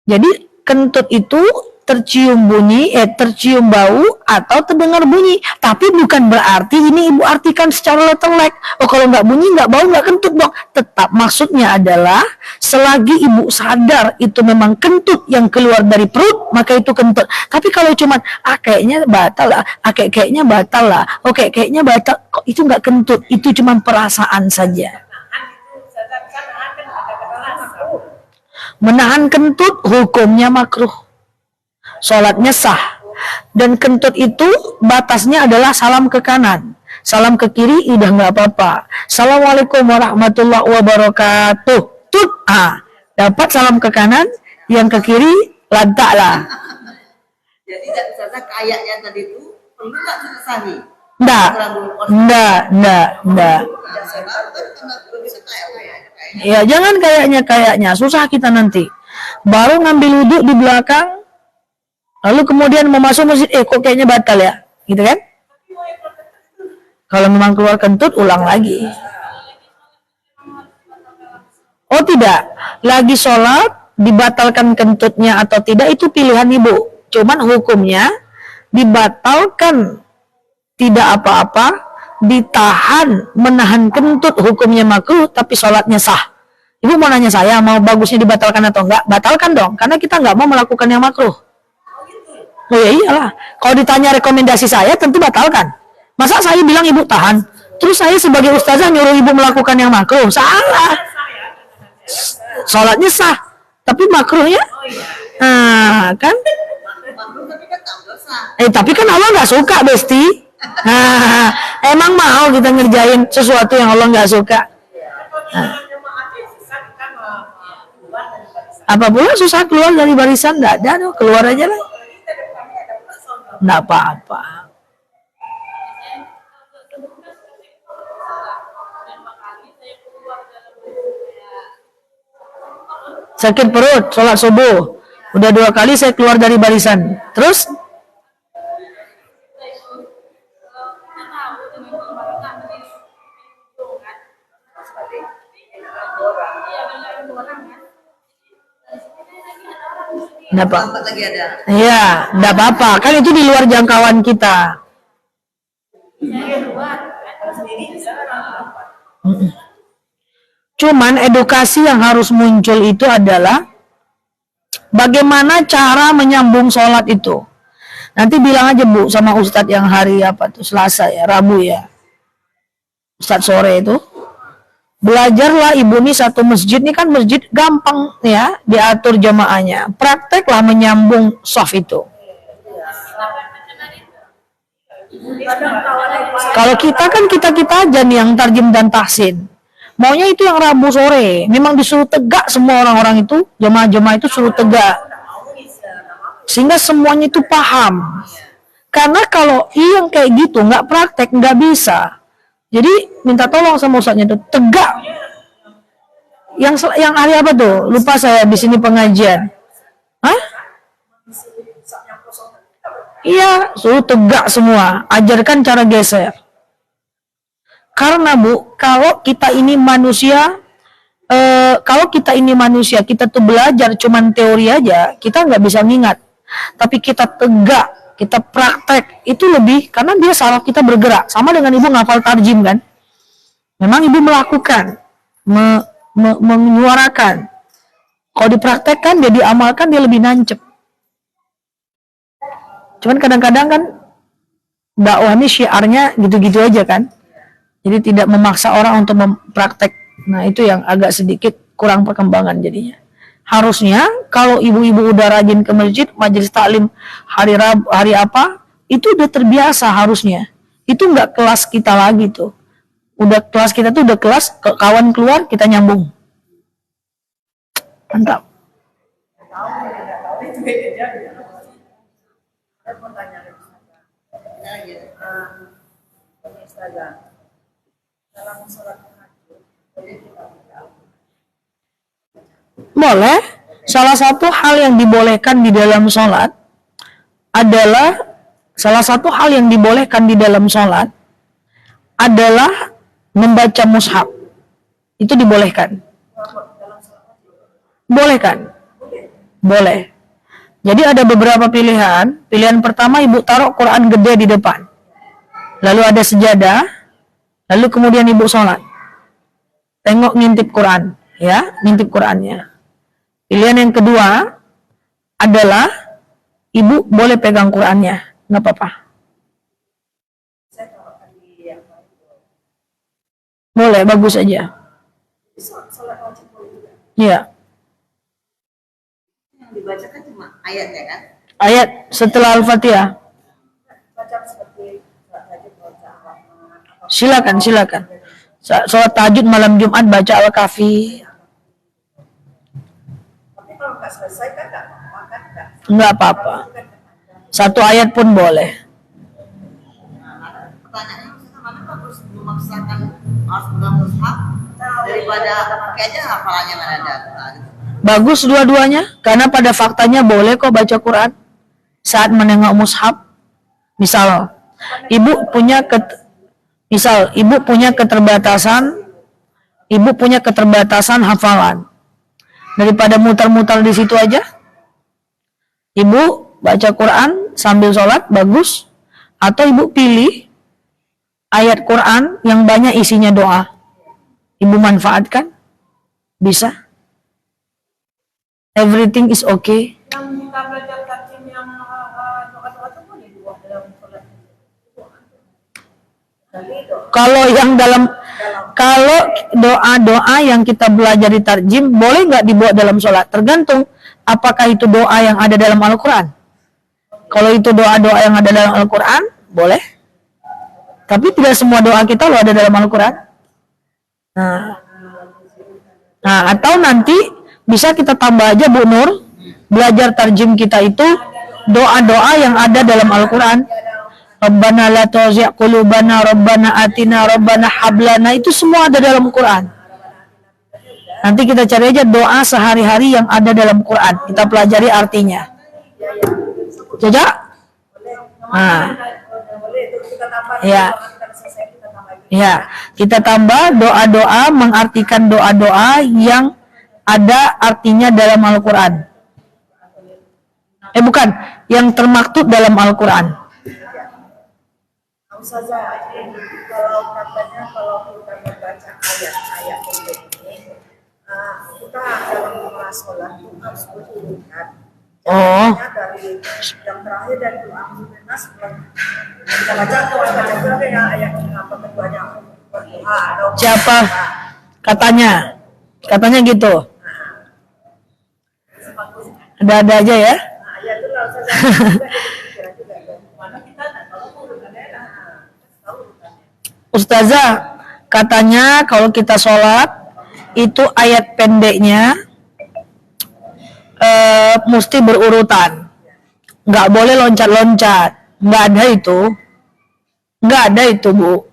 Speaker 1: Jadi kentut itu tercium bunyi, tercium bau atau terdengar bunyi. Tapi bukan berarti ini ibu artikan secara letter-like. Oh kalau nggak bunyi, nggak bau, nggak kentut dong. Tetap maksudnya adalah selagi ibu sadar itu memang kentut yang keluar dari perut, maka itu kentut. Tapi kalau cuman kayaknya batal lah, kayaknya batal lah, oke kayaknya batal, kok itu nggak kentut, itu cuman perasaan saja. Menahan kentut hukumnya makruh. Sholatnya sah. Dan kentut itu batasnya adalah salam ke kanan. Salam ke kiri udah nggak apa-apa. Assalamualaikum warahmatullahi wabarakatuh. Tut, dapat salam ke kanan, yang ke kiri lantak lah.
Speaker 4: jadi Ustazah kayaknya tadi itu perlu nggak selesai?
Speaker 1: Nggak. Ya jangan kayaknya, susah kita nanti. Baru ngambil wudhu di belakang, lalu kemudian mau masuk masjid, kok kayaknya batal ya, gitu kan? Kalau memang keluar kentut, ulang lagi. Oh tidak, lagi sholat, dibatalkan kentutnya atau tidak, itu pilihan ibu. Cuman hukumnya, dibatalkan tidak apa-apa, ditahan, menahan kentut hukumnya makruh, tapi sholatnya sah. Ibu mau nanya saya, mau bagusnya dibatalkan atau enggak? Batalkan dong, karena kita nggak mau melakukan yang makruh. Oh ya iyalah. Kalau ditanya rekomendasi saya, tentu batalkan. Masa saya bilang ibu tahan, terus saya sebagai ustazah nyuruh ibu melakukan yang makruh? Salah. Sholatnya sah, tapi makruhnya, nah kan?
Speaker 4: Makruh tapi kan tak dosa.
Speaker 1: Tapi kan Allah nggak suka, Besti. Nah, emang mau kita ngerjain sesuatu yang Allah nggak suka? Apa pula susah keluar dari barisan? Nggak ada, no. Keluar aja lah. Nggak apa-apa. Sakit perut, sholat subuh. Udah 2 kali saya keluar dari barisan. Terus? Nggak apa.
Speaker 4: Lambat lagi ada.
Speaker 1: Iya, nggak apa-apa. Kan itu di luar jangkauan kita. Cuman edukasi yang harus muncul itu adalah bagaimana cara menyambung sholat itu. Nanti bilang aja Bu sama Ustadz yang hari apa tuh, Selasa ya, Rabu ya, Ustadz sore itu. Belajarlah ibu nih satu masjid, nih kan masjid gampang ya diatur jamaahnya. Prakteklah menyambung shaf itu. Kalau kita kan kita aja nih yang tarjim dan tahsin. Maunya itu yang Rabu sore. Memang disuruh tegak semua orang-orang itu, jamaah-jamaah itu suruh tegak. Sehingga semuanya itu paham. Karena kalau yang kayak gitu nggak praktek nggak bisa. Jadi minta tolong sama ustadznya itu tegak. Yang hari apa tuh? Lupa saya di sini pengajian. Hah? Iya, suruh tegak semua. Ajarkan cara geser. Karena Bu, kalau kita ini manusia, kita tuh belajar cuman teori aja, kita nggak bisa ngingat. Tapi kita tegak. Kita praktek itu lebih, karena dia saraf kita bergerak. Sama dengan ibu ngafal tarjim kan. Memang ibu melakukan, menyuarakan. Kalau dipraktekkan, dia diamalkan, dia lebih nancep. Cuman kadang-kadang kan dakwah ini syiarnya gitu-gitu aja kan. Jadi tidak memaksa orang untuk mempraktek. Nah itu yang agak sedikit kurang perkembangan jadinya. Harusnya kalau ibu-ibu udah rajin ke masjid, majelis taklim hari Rabu, hari apa, itu udah terbiasa harusnya. Itu nggak kelas kita lagi tuh. Udah kelas kita tuh udah kelas, kawan keluar kita nyambung. Mantap. Boleh. Salah satu hal yang dibolehkan di dalam sholat adalah membaca mushaf. Itu dibolehkan. Boleh kan? Boleh. Jadi ada beberapa pilihan. Pilihan pertama, ibu taruh Quran gede di depan. Lalu ada sejadah. Lalu kemudian ibu sholat. Tengok ngintip Quran. Ya, ngintip Qurannya. Pilihan yang kedua adalah ibu boleh pegang Qurannya, nggak apa-apa. Boleh, bagus aja. Iya.
Speaker 4: Yang dibacakan cuma ayatnya kan?
Speaker 1: Ayat setelah Al-Fatihah. Silakan. Sholat tahajud malam Jumat baca Al-Kahfi. Enggak apa-apa. Satu ayat pun boleh.
Speaker 4: Pertanyaannya mana bagus memaksakan harus pegang mushaf daripada pakai aja hafalannya mana ada.
Speaker 1: Bagus dua-duanya, karena pada faktanya boleh kok baca Quran saat menengok mushaf. Misal ibu punya keterbatasan hafalan. Daripada muter-muter di situ aja, ibu baca Quran sambil sholat, bagus. Atau ibu pilih ayat Quran yang banyak isinya doa, ibu manfaatkan. Bisa? Everything is okay?
Speaker 2: Yang kita belajar tarjim yang doa-doa itu boleh dibuat dalam sholat.
Speaker 1: Kalau yang kalau doa-doa yang kita belajar di tarjim boleh nggak dibawa dalam sholat? Tergantung apakah itu doa yang ada dalam Al-Quran. Kalau itu doa-doa yang ada dalam Al-Quran, boleh. Tapi tidak semua doa kita loh ada dalam Al-Quran. Nah, atau nanti bisa kita tambah aja Bu Nur, belajar tarjim kita itu doa-doa yang ada dalam Al-Quran. Rabbana la tuzigh qulubana, Rabbana atina, Rabbana hablana, itu semua ada dalam Quran. Nanti kita cari aja doa sehari-hari yang ada dalam Quran. Kita pelajari artinya. Jajak? Nah. Ya. Ya, kita tambah doa-doa, mengartikan doa-doa yang ada artinya dalam Al-Quran. Bukan, yang termaktub dalam Al-Quran.
Speaker 5: Ustazah, kalau katanya kalau kita membaca ayat-ayat ini, kita dalam sholat itu harus berurutkan.
Speaker 1: Oh.
Speaker 5: Dari yang terakhir dari doa Nas, kita baca juga yang ayat apa keduanya berdoa atau
Speaker 1: Siapa? Katanya gitu. Ada aja ya.
Speaker 5: ayat itu lah Ustazah.
Speaker 1: Ustazah, katanya kalau kita sholat itu ayat pendeknya mesti berurutan, nggak boleh loncat-loncat, nggak ada itu Bu.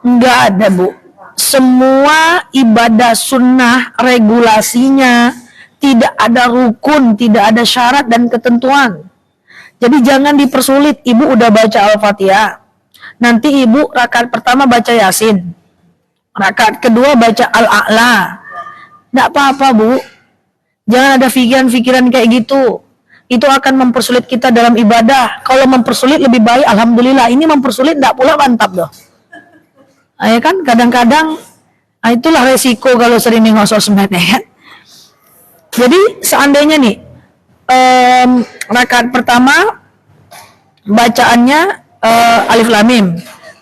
Speaker 1: Nggak ada Bu. Semua ibadah sunnah regulasinya, tidak ada rukun, tidak ada syarat dan ketentuan. Jadi jangan dipersulit. Ibu udah baca Al-Fatihah, nanti ibu rakaat pertama baca Yasin, rakaat kedua baca Al-A'la. Nggak apa-apa Bu. Jangan ada pikiran-pikiran kayak gitu. Itu akan mempersulit kita dalam ibadah. Kalau mempersulit lebih baik, alhamdulillah. Ini mempersulit nggak pula mantap loh. Ya kan kadang-kadang itulah resiko kalau sering nengok sosmed ya kan. Jadi seandainya nih rakaat pertama bacaannya Alif Lam Mim,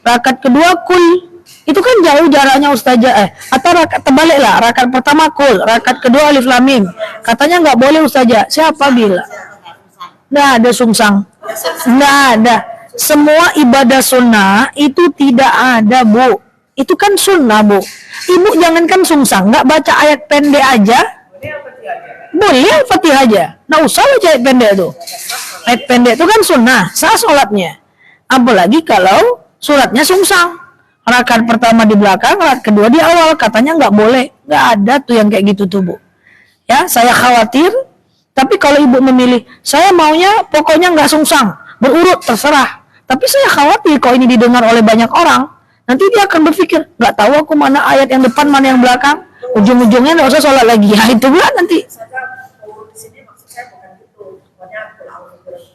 Speaker 1: rakaat kedua Kul, itu kan jauh jaraknya Ustazah. Atau rakaat terbalik lah, rakaat pertama Kul, rakaat kedua Alif Lam Mim. Katanya nggak boleh Ustazah. Siapa bilang? Nggak ada sungsang, nggak ada. Semua ibadah sunnah itu tidak ada Bu. Itu kan sunnah Bu. Ibu jangankan sungsang, nggak baca ayat pendek aja. Boleh Al-Fatihah aja. Nggak usah baca ayat pendek itu. Ayat pendek itu kan sunnah, sah sholatnya. Apalagi kalau suratnya sungsang. Rakaat pertama di belakang, rakaat kedua di awal. Katanya nggak boleh. Nggak ada tuh yang kayak gitu tuh Bu. Ya, saya khawatir. Tapi kalau ibu memilih, saya maunya pokoknya nggak sungsang, berurut, terserah. Tapi saya khawatir kalau ini didengar oleh banyak orang. Nanti dia akan berpikir, nggak tahu aku mana ayat yang depan, mana yang belakang. Ujung-ujungnya nggak usah sholat lagi. Ya itu pula nanti.
Speaker 5: Saja di sini maksud saya bukan gitu. Pokoknya pulau terus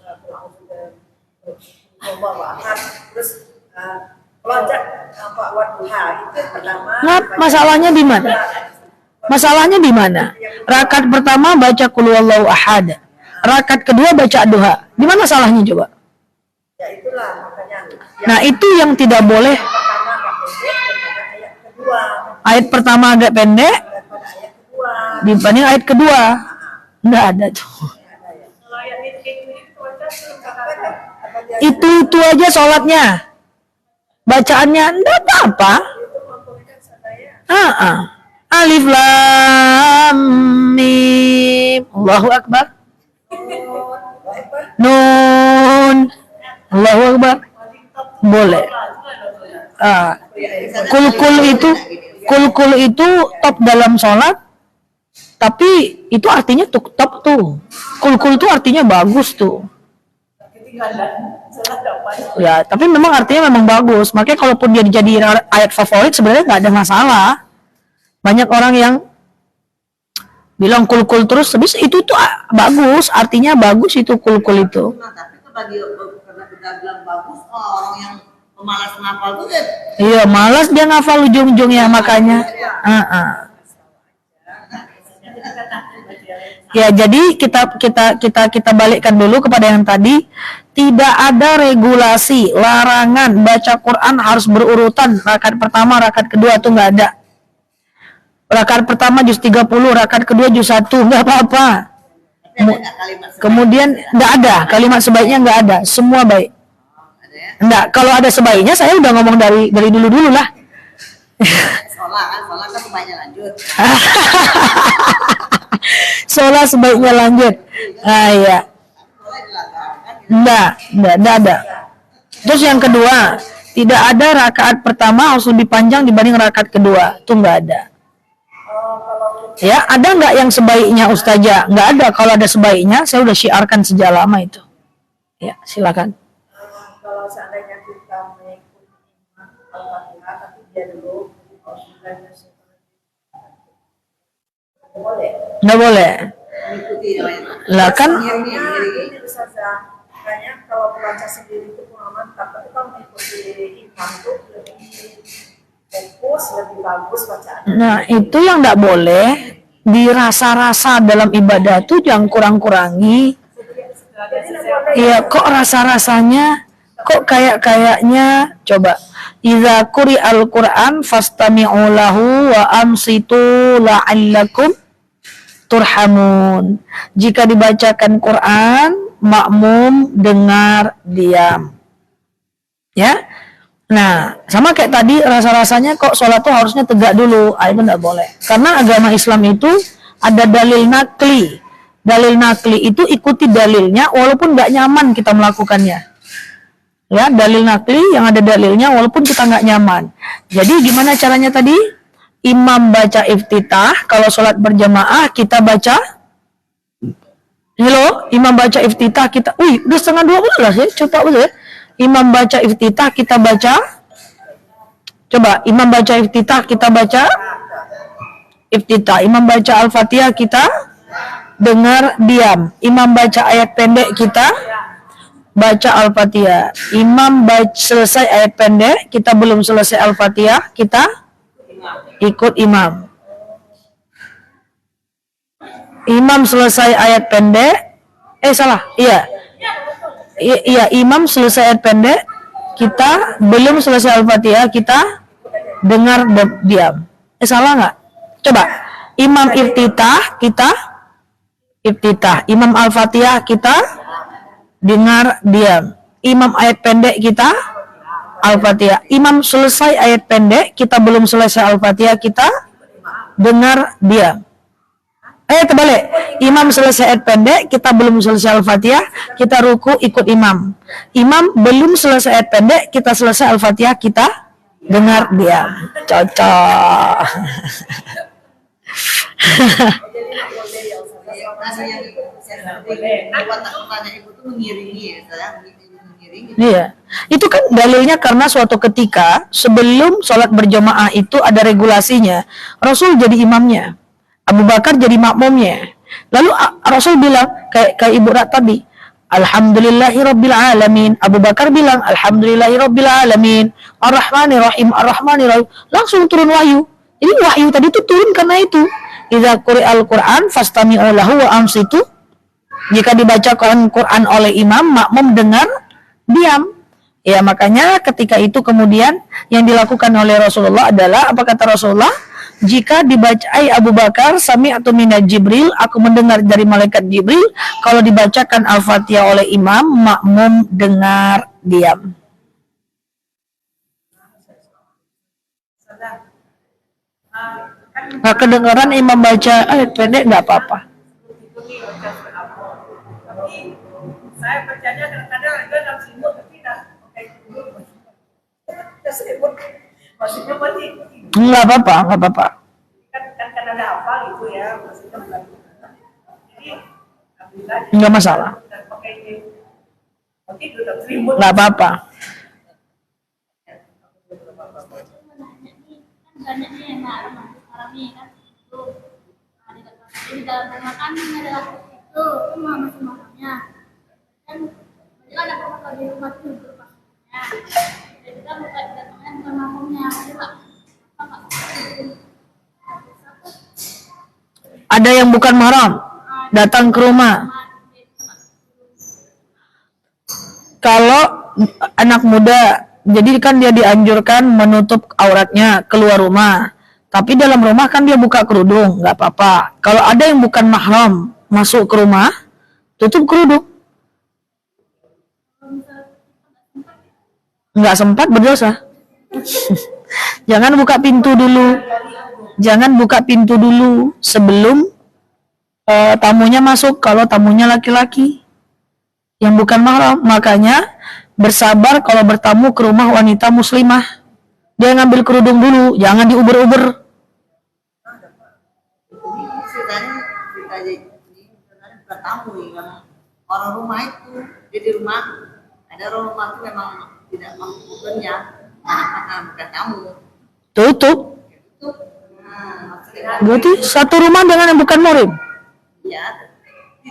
Speaker 5: loncat apa wadduha itu pertama.
Speaker 1: Nah, masalahnya di mana? Masalahnya di mana? Rakaat pertama baca Qul huwallahu ahad. Rakaat kedua baca duha. Di mana salahnya coba?
Speaker 5: Ya itulah makanya.
Speaker 1: Nah, itu yang tidak boleh. Ayat pertama agak pendek dibanding ayat kedua. Nggak ada tuh. Itu aja sholatnya. Bacaannya enggak apa-apa. Alif Lam Mim. Allahu Akbar. Nun. Allahu Akbar. Boleh. Kul itu top dalam sholat. Tapi itu artinya top tuh. Kul itu artinya bagus tuh. Ya, tapi memang artinya memang bagus. Makanya kalaupun dia jadi ayat favorit sebenarnya nggak ada masalah. Banyak orang yang bilang kul terus, habis itu tuh bagus, artinya bagus itu kul itu.
Speaker 4: Nah, tapi itu bagi karena kita bilang bagus, orang yang Pemalas ngapal tuh kan.
Speaker 1: Iya, malas dia ngafal ujung-ujungnya makanya. Ya, jadi kita balikkan dulu kepada yang tadi, tidak ada regulasi larangan baca Quran harus berurutan rakaat pertama, rakaat kedua tuh nggak ada. Rakaat pertama juz 30, rakaat kedua juz 1, nggak apa-apa. Kemudian nggak ada kalimat sebaiknya, nggak ada, semua baik. Enggak, kalau ada sebaiknya saya udah ngomong dari dulu lah.
Speaker 4: Sholat kan semuanya lanjut.
Speaker 1: Sholat sebaiknya lanjut. Ah iya. Enggak ada. Terus yang kedua, tidak ada rakaat pertama harus lebih panjang dibanding rakaat kedua. Itu enggak ada. Ya, ada enggak yang sebaiknya Ustazah? Enggak ada. Kalau ada sebaiknya, saya udah syiarkan sejak lama itu. Ya, silakan.
Speaker 5: Kalau seandainya kita mengikuti imam Al-Fatihah, tapi dia dulu boleh.
Speaker 1: Nggak boleh.
Speaker 4: Mengikuti namanya.
Speaker 1: Lah kan
Speaker 5: Ini Ustazah, makanya kalau baca sendiri itu kurang mantap, tapi kalau mengikuti imam itu lebih fokus, lebih bagus bacaan.
Speaker 1: nah itu yang nggak boleh dirasa-rasa dalam ibadah tuh jangan kurang-kurangi. Iya, kok rasa-rasanya, kok kayaknya, coba. Idza quri'al Qur'an fastami'u lahu wa ansitu la'allakum turhamun. Jika dibacakan Quran, makmum dengar diam. Ya. Nah, sama kayak tadi rasa-rasanya kok sholat tuh harusnya tegak dulu. Itu enggak boleh. Karena agama Islam itu ada dalil nakli. Dalil nakli itu ikuti dalilnya walaupun nggak nyaman kita melakukannya. Ya, dalil nakli yang ada dalilnya walaupun kita nggak nyaman. Jadi gimana caranya tadi? Imam baca iftitah, kalau sholat berjamaah kita baca. Halo, imam baca iftitah kita. Wih, udah 11:30 lah ya, cepat betul ya. Imam baca iftitah kita baca. Coba, imam baca iftitah kita baca. Iftitah, imam baca Al-Fatihah kita dengar diam. Imam baca ayat pendek kita baca Al-Fatihah. Imam baca selesai ayat pendek, kita belum selesai Al-Fatihah, kita ikut imam. Imam selesai ayat pendek, iya, imam selesai ayat pendek, kita belum selesai Al-Fatihah, kita dengar diam. Salah nggak? Coba, imam iftitah, kita iftitah. Imam Al-Fatihah, kita dengar diam. Imam ayat pendek kita Al-Fatihah. Imam selesai ayat pendek, kita belum selesai Al-Fatihah, kita dengar diam. Terbalik. Imam selesai ayat pendek, kita belum selesai Al-Fatihah, kita ruku ikut imam. Imam belum selesai ayat pendek, kita selesai Al-Fatihah, kita dengar diam. Cocok. Iya, itu kan dalilnya karena suatu ketika sebelum sholat berjamaah itu ada regulasinya. Rasul jadi imamnya, Abu Bakar jadi makmumnya. Lalu Rasul bilang kayak Ibu Rat tadi, Alhamdulillahirabbil alamin. Abu Bakar bilang Alhamdulillahirabbil alamin. Ar-Rahmanirrahim, Ar-Rahmanirrahim. Langsung turun wahyu. Ini wahyu tadi itu turun karena itu. Idza quri'al Qur'an fastami'u lahu wa ansitu. Jika dibacakan Quran oleh imam, makmum dengar diam. Ya, makanya ketika itu kemudian yang dilakukan oleh Rasulullah adalah, apa kata Rasulullah? Jika dibacai Abu Bakar, sami'tu minal Jibril, aku mendengar dari malaikat Jibril, kalau dibacakan Al-Fatihah oleh imam, makmum dengar diam. Nggak kedengaran imam baca ayat pendek, nggak apa-apa.
Speaker 2: Tapi saya percaya kadang-kadang ada yang selimut tapi nggak pakai selimut. Selimut maksudnya berarti
Speaker 1: Nggak apa-apa.
Speaker 2: kan ada apa gitu ya, maksudnya bukan. Jadi alhamdulillah
Speaker 1: Nggak masalah.
Speaker 2: dan pakai berarti udah selimut.
Speaker 1: Nggak apa-apa.
Speaker 6: Banyaknya yang ngarang sekarang nih kan itu di dalam rumah kan adalah itu mama semuanya kan jadi ada pernah di rumah itu pastinya kita buka datangnya bukan makamnya, jadi nggak apa
Speaker 1: Ada yang bukan mahram datang ke rumah. Kalau anak muda, jadi kan dia dianjurkan menutup auratnya keluar rumah. Tapi dalam rumah kan dia buka kerudung, nggak apa-apa. Kalau ada yang bukan mahram masuk ke rumah, tutup kerudung. Nggak sempat berdosa. Jangan buka pintu dulu. Jangan buka pintu dulu sebelum tamunya masuk. Kalau tamunya laki-laki yang bukan mahram, makanya bersabar kalau bertamu ke rumah wanita muslimah. Dia ngambil kerudung dulu, jangan diuber-uber.
Speaker 4: Cerita ini sebenarnya bukan tamu ya, orang rumah itu. Jadi rumah ada orang rumah itu memang tidak mampu bekerja, karena bukan tamu.
Speaker 1: Tutup.
Speaker 4: Maksudnya
Speaker 1: Berarti satu rumah dengan yang bukan muhrim.
Speaker 4: ya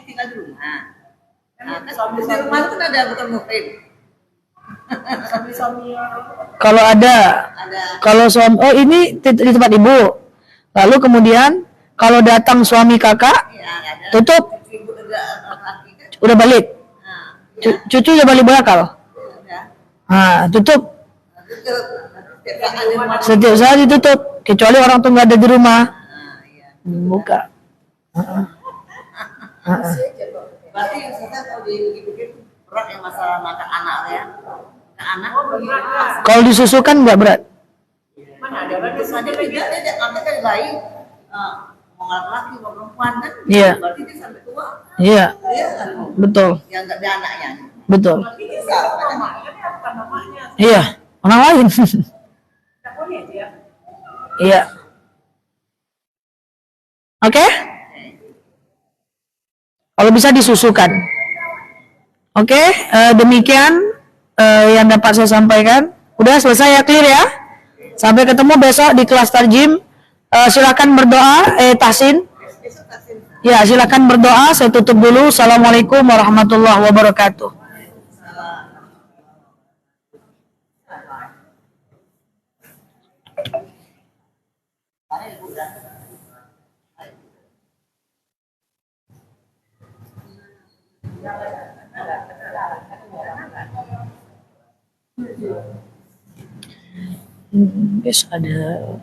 Speaker 4: tinggal di rumah. Nah, kan di rumah itu kan ada bukan muhrim.
Speaker 1: Kalau ada,
Speaker 4: Ada
Speaker 1: kalau suami, oh ini di tempat ibu. Lalu kemudian kalau datang suami kakak,
Speaker 4: ya ada.
Speaker 1: tutup,
Speaker 4: Ibu ada laki kan.
Speaker 1: udah balik.
Speaker 4: Nah,
Speaker 1: Cucu udah balik berakal.
Speaker 4: udah.
Speaker 1: Nah, tutup.
Speaker 4: Tutup. Setiap saat ada rumah.
Speaker 1: Setiap saat ditutup, kecuali orang tuh nggak ada di rumah.
Speaker 4: Nah, iya.
Speaker 1: Buka.
Speaker 4: Berarti yang saya kalau dipikir berat yang masalah makan anak ya. Makan anak
Speaker 1: Kalau disusukan nggak berat.
Speaker 2: Mana ada kan
Speaker 4: terus aja dia angkat dari bayi mau laki-laki mau perempuan kan.
Speaker 1: Iya.
Speaker 4: Berarti dia sampai tua.
Speaker 1: Iya,
Speaker 4: Iya kan.
Speaker 1: betul,
Speaker 4: Yang enggak ada anaknya.
Speaker 1: betul.
Speaker 4: Besar kan.
Speaker 2: namanya bukan namanya.
Speaker 1: Iya, orang lain.
Speaker 2: Tak boleh dia.
Speaker 1: Iya. Oke? Kalau bisa disusukan. Oke, demikian yang dapat saya sampaikan. Udah selesai ya, clear ya? Sampai ketemu besok di kelas tarjim. Silakan berdoa, Tahsin.
Speaker 4: Besok kasih.
Speaker 1: Ya, silakan berdoa. Saya tutup dulu. Assalamualaikum warahmatullahi wabarakatuh. Guys, ada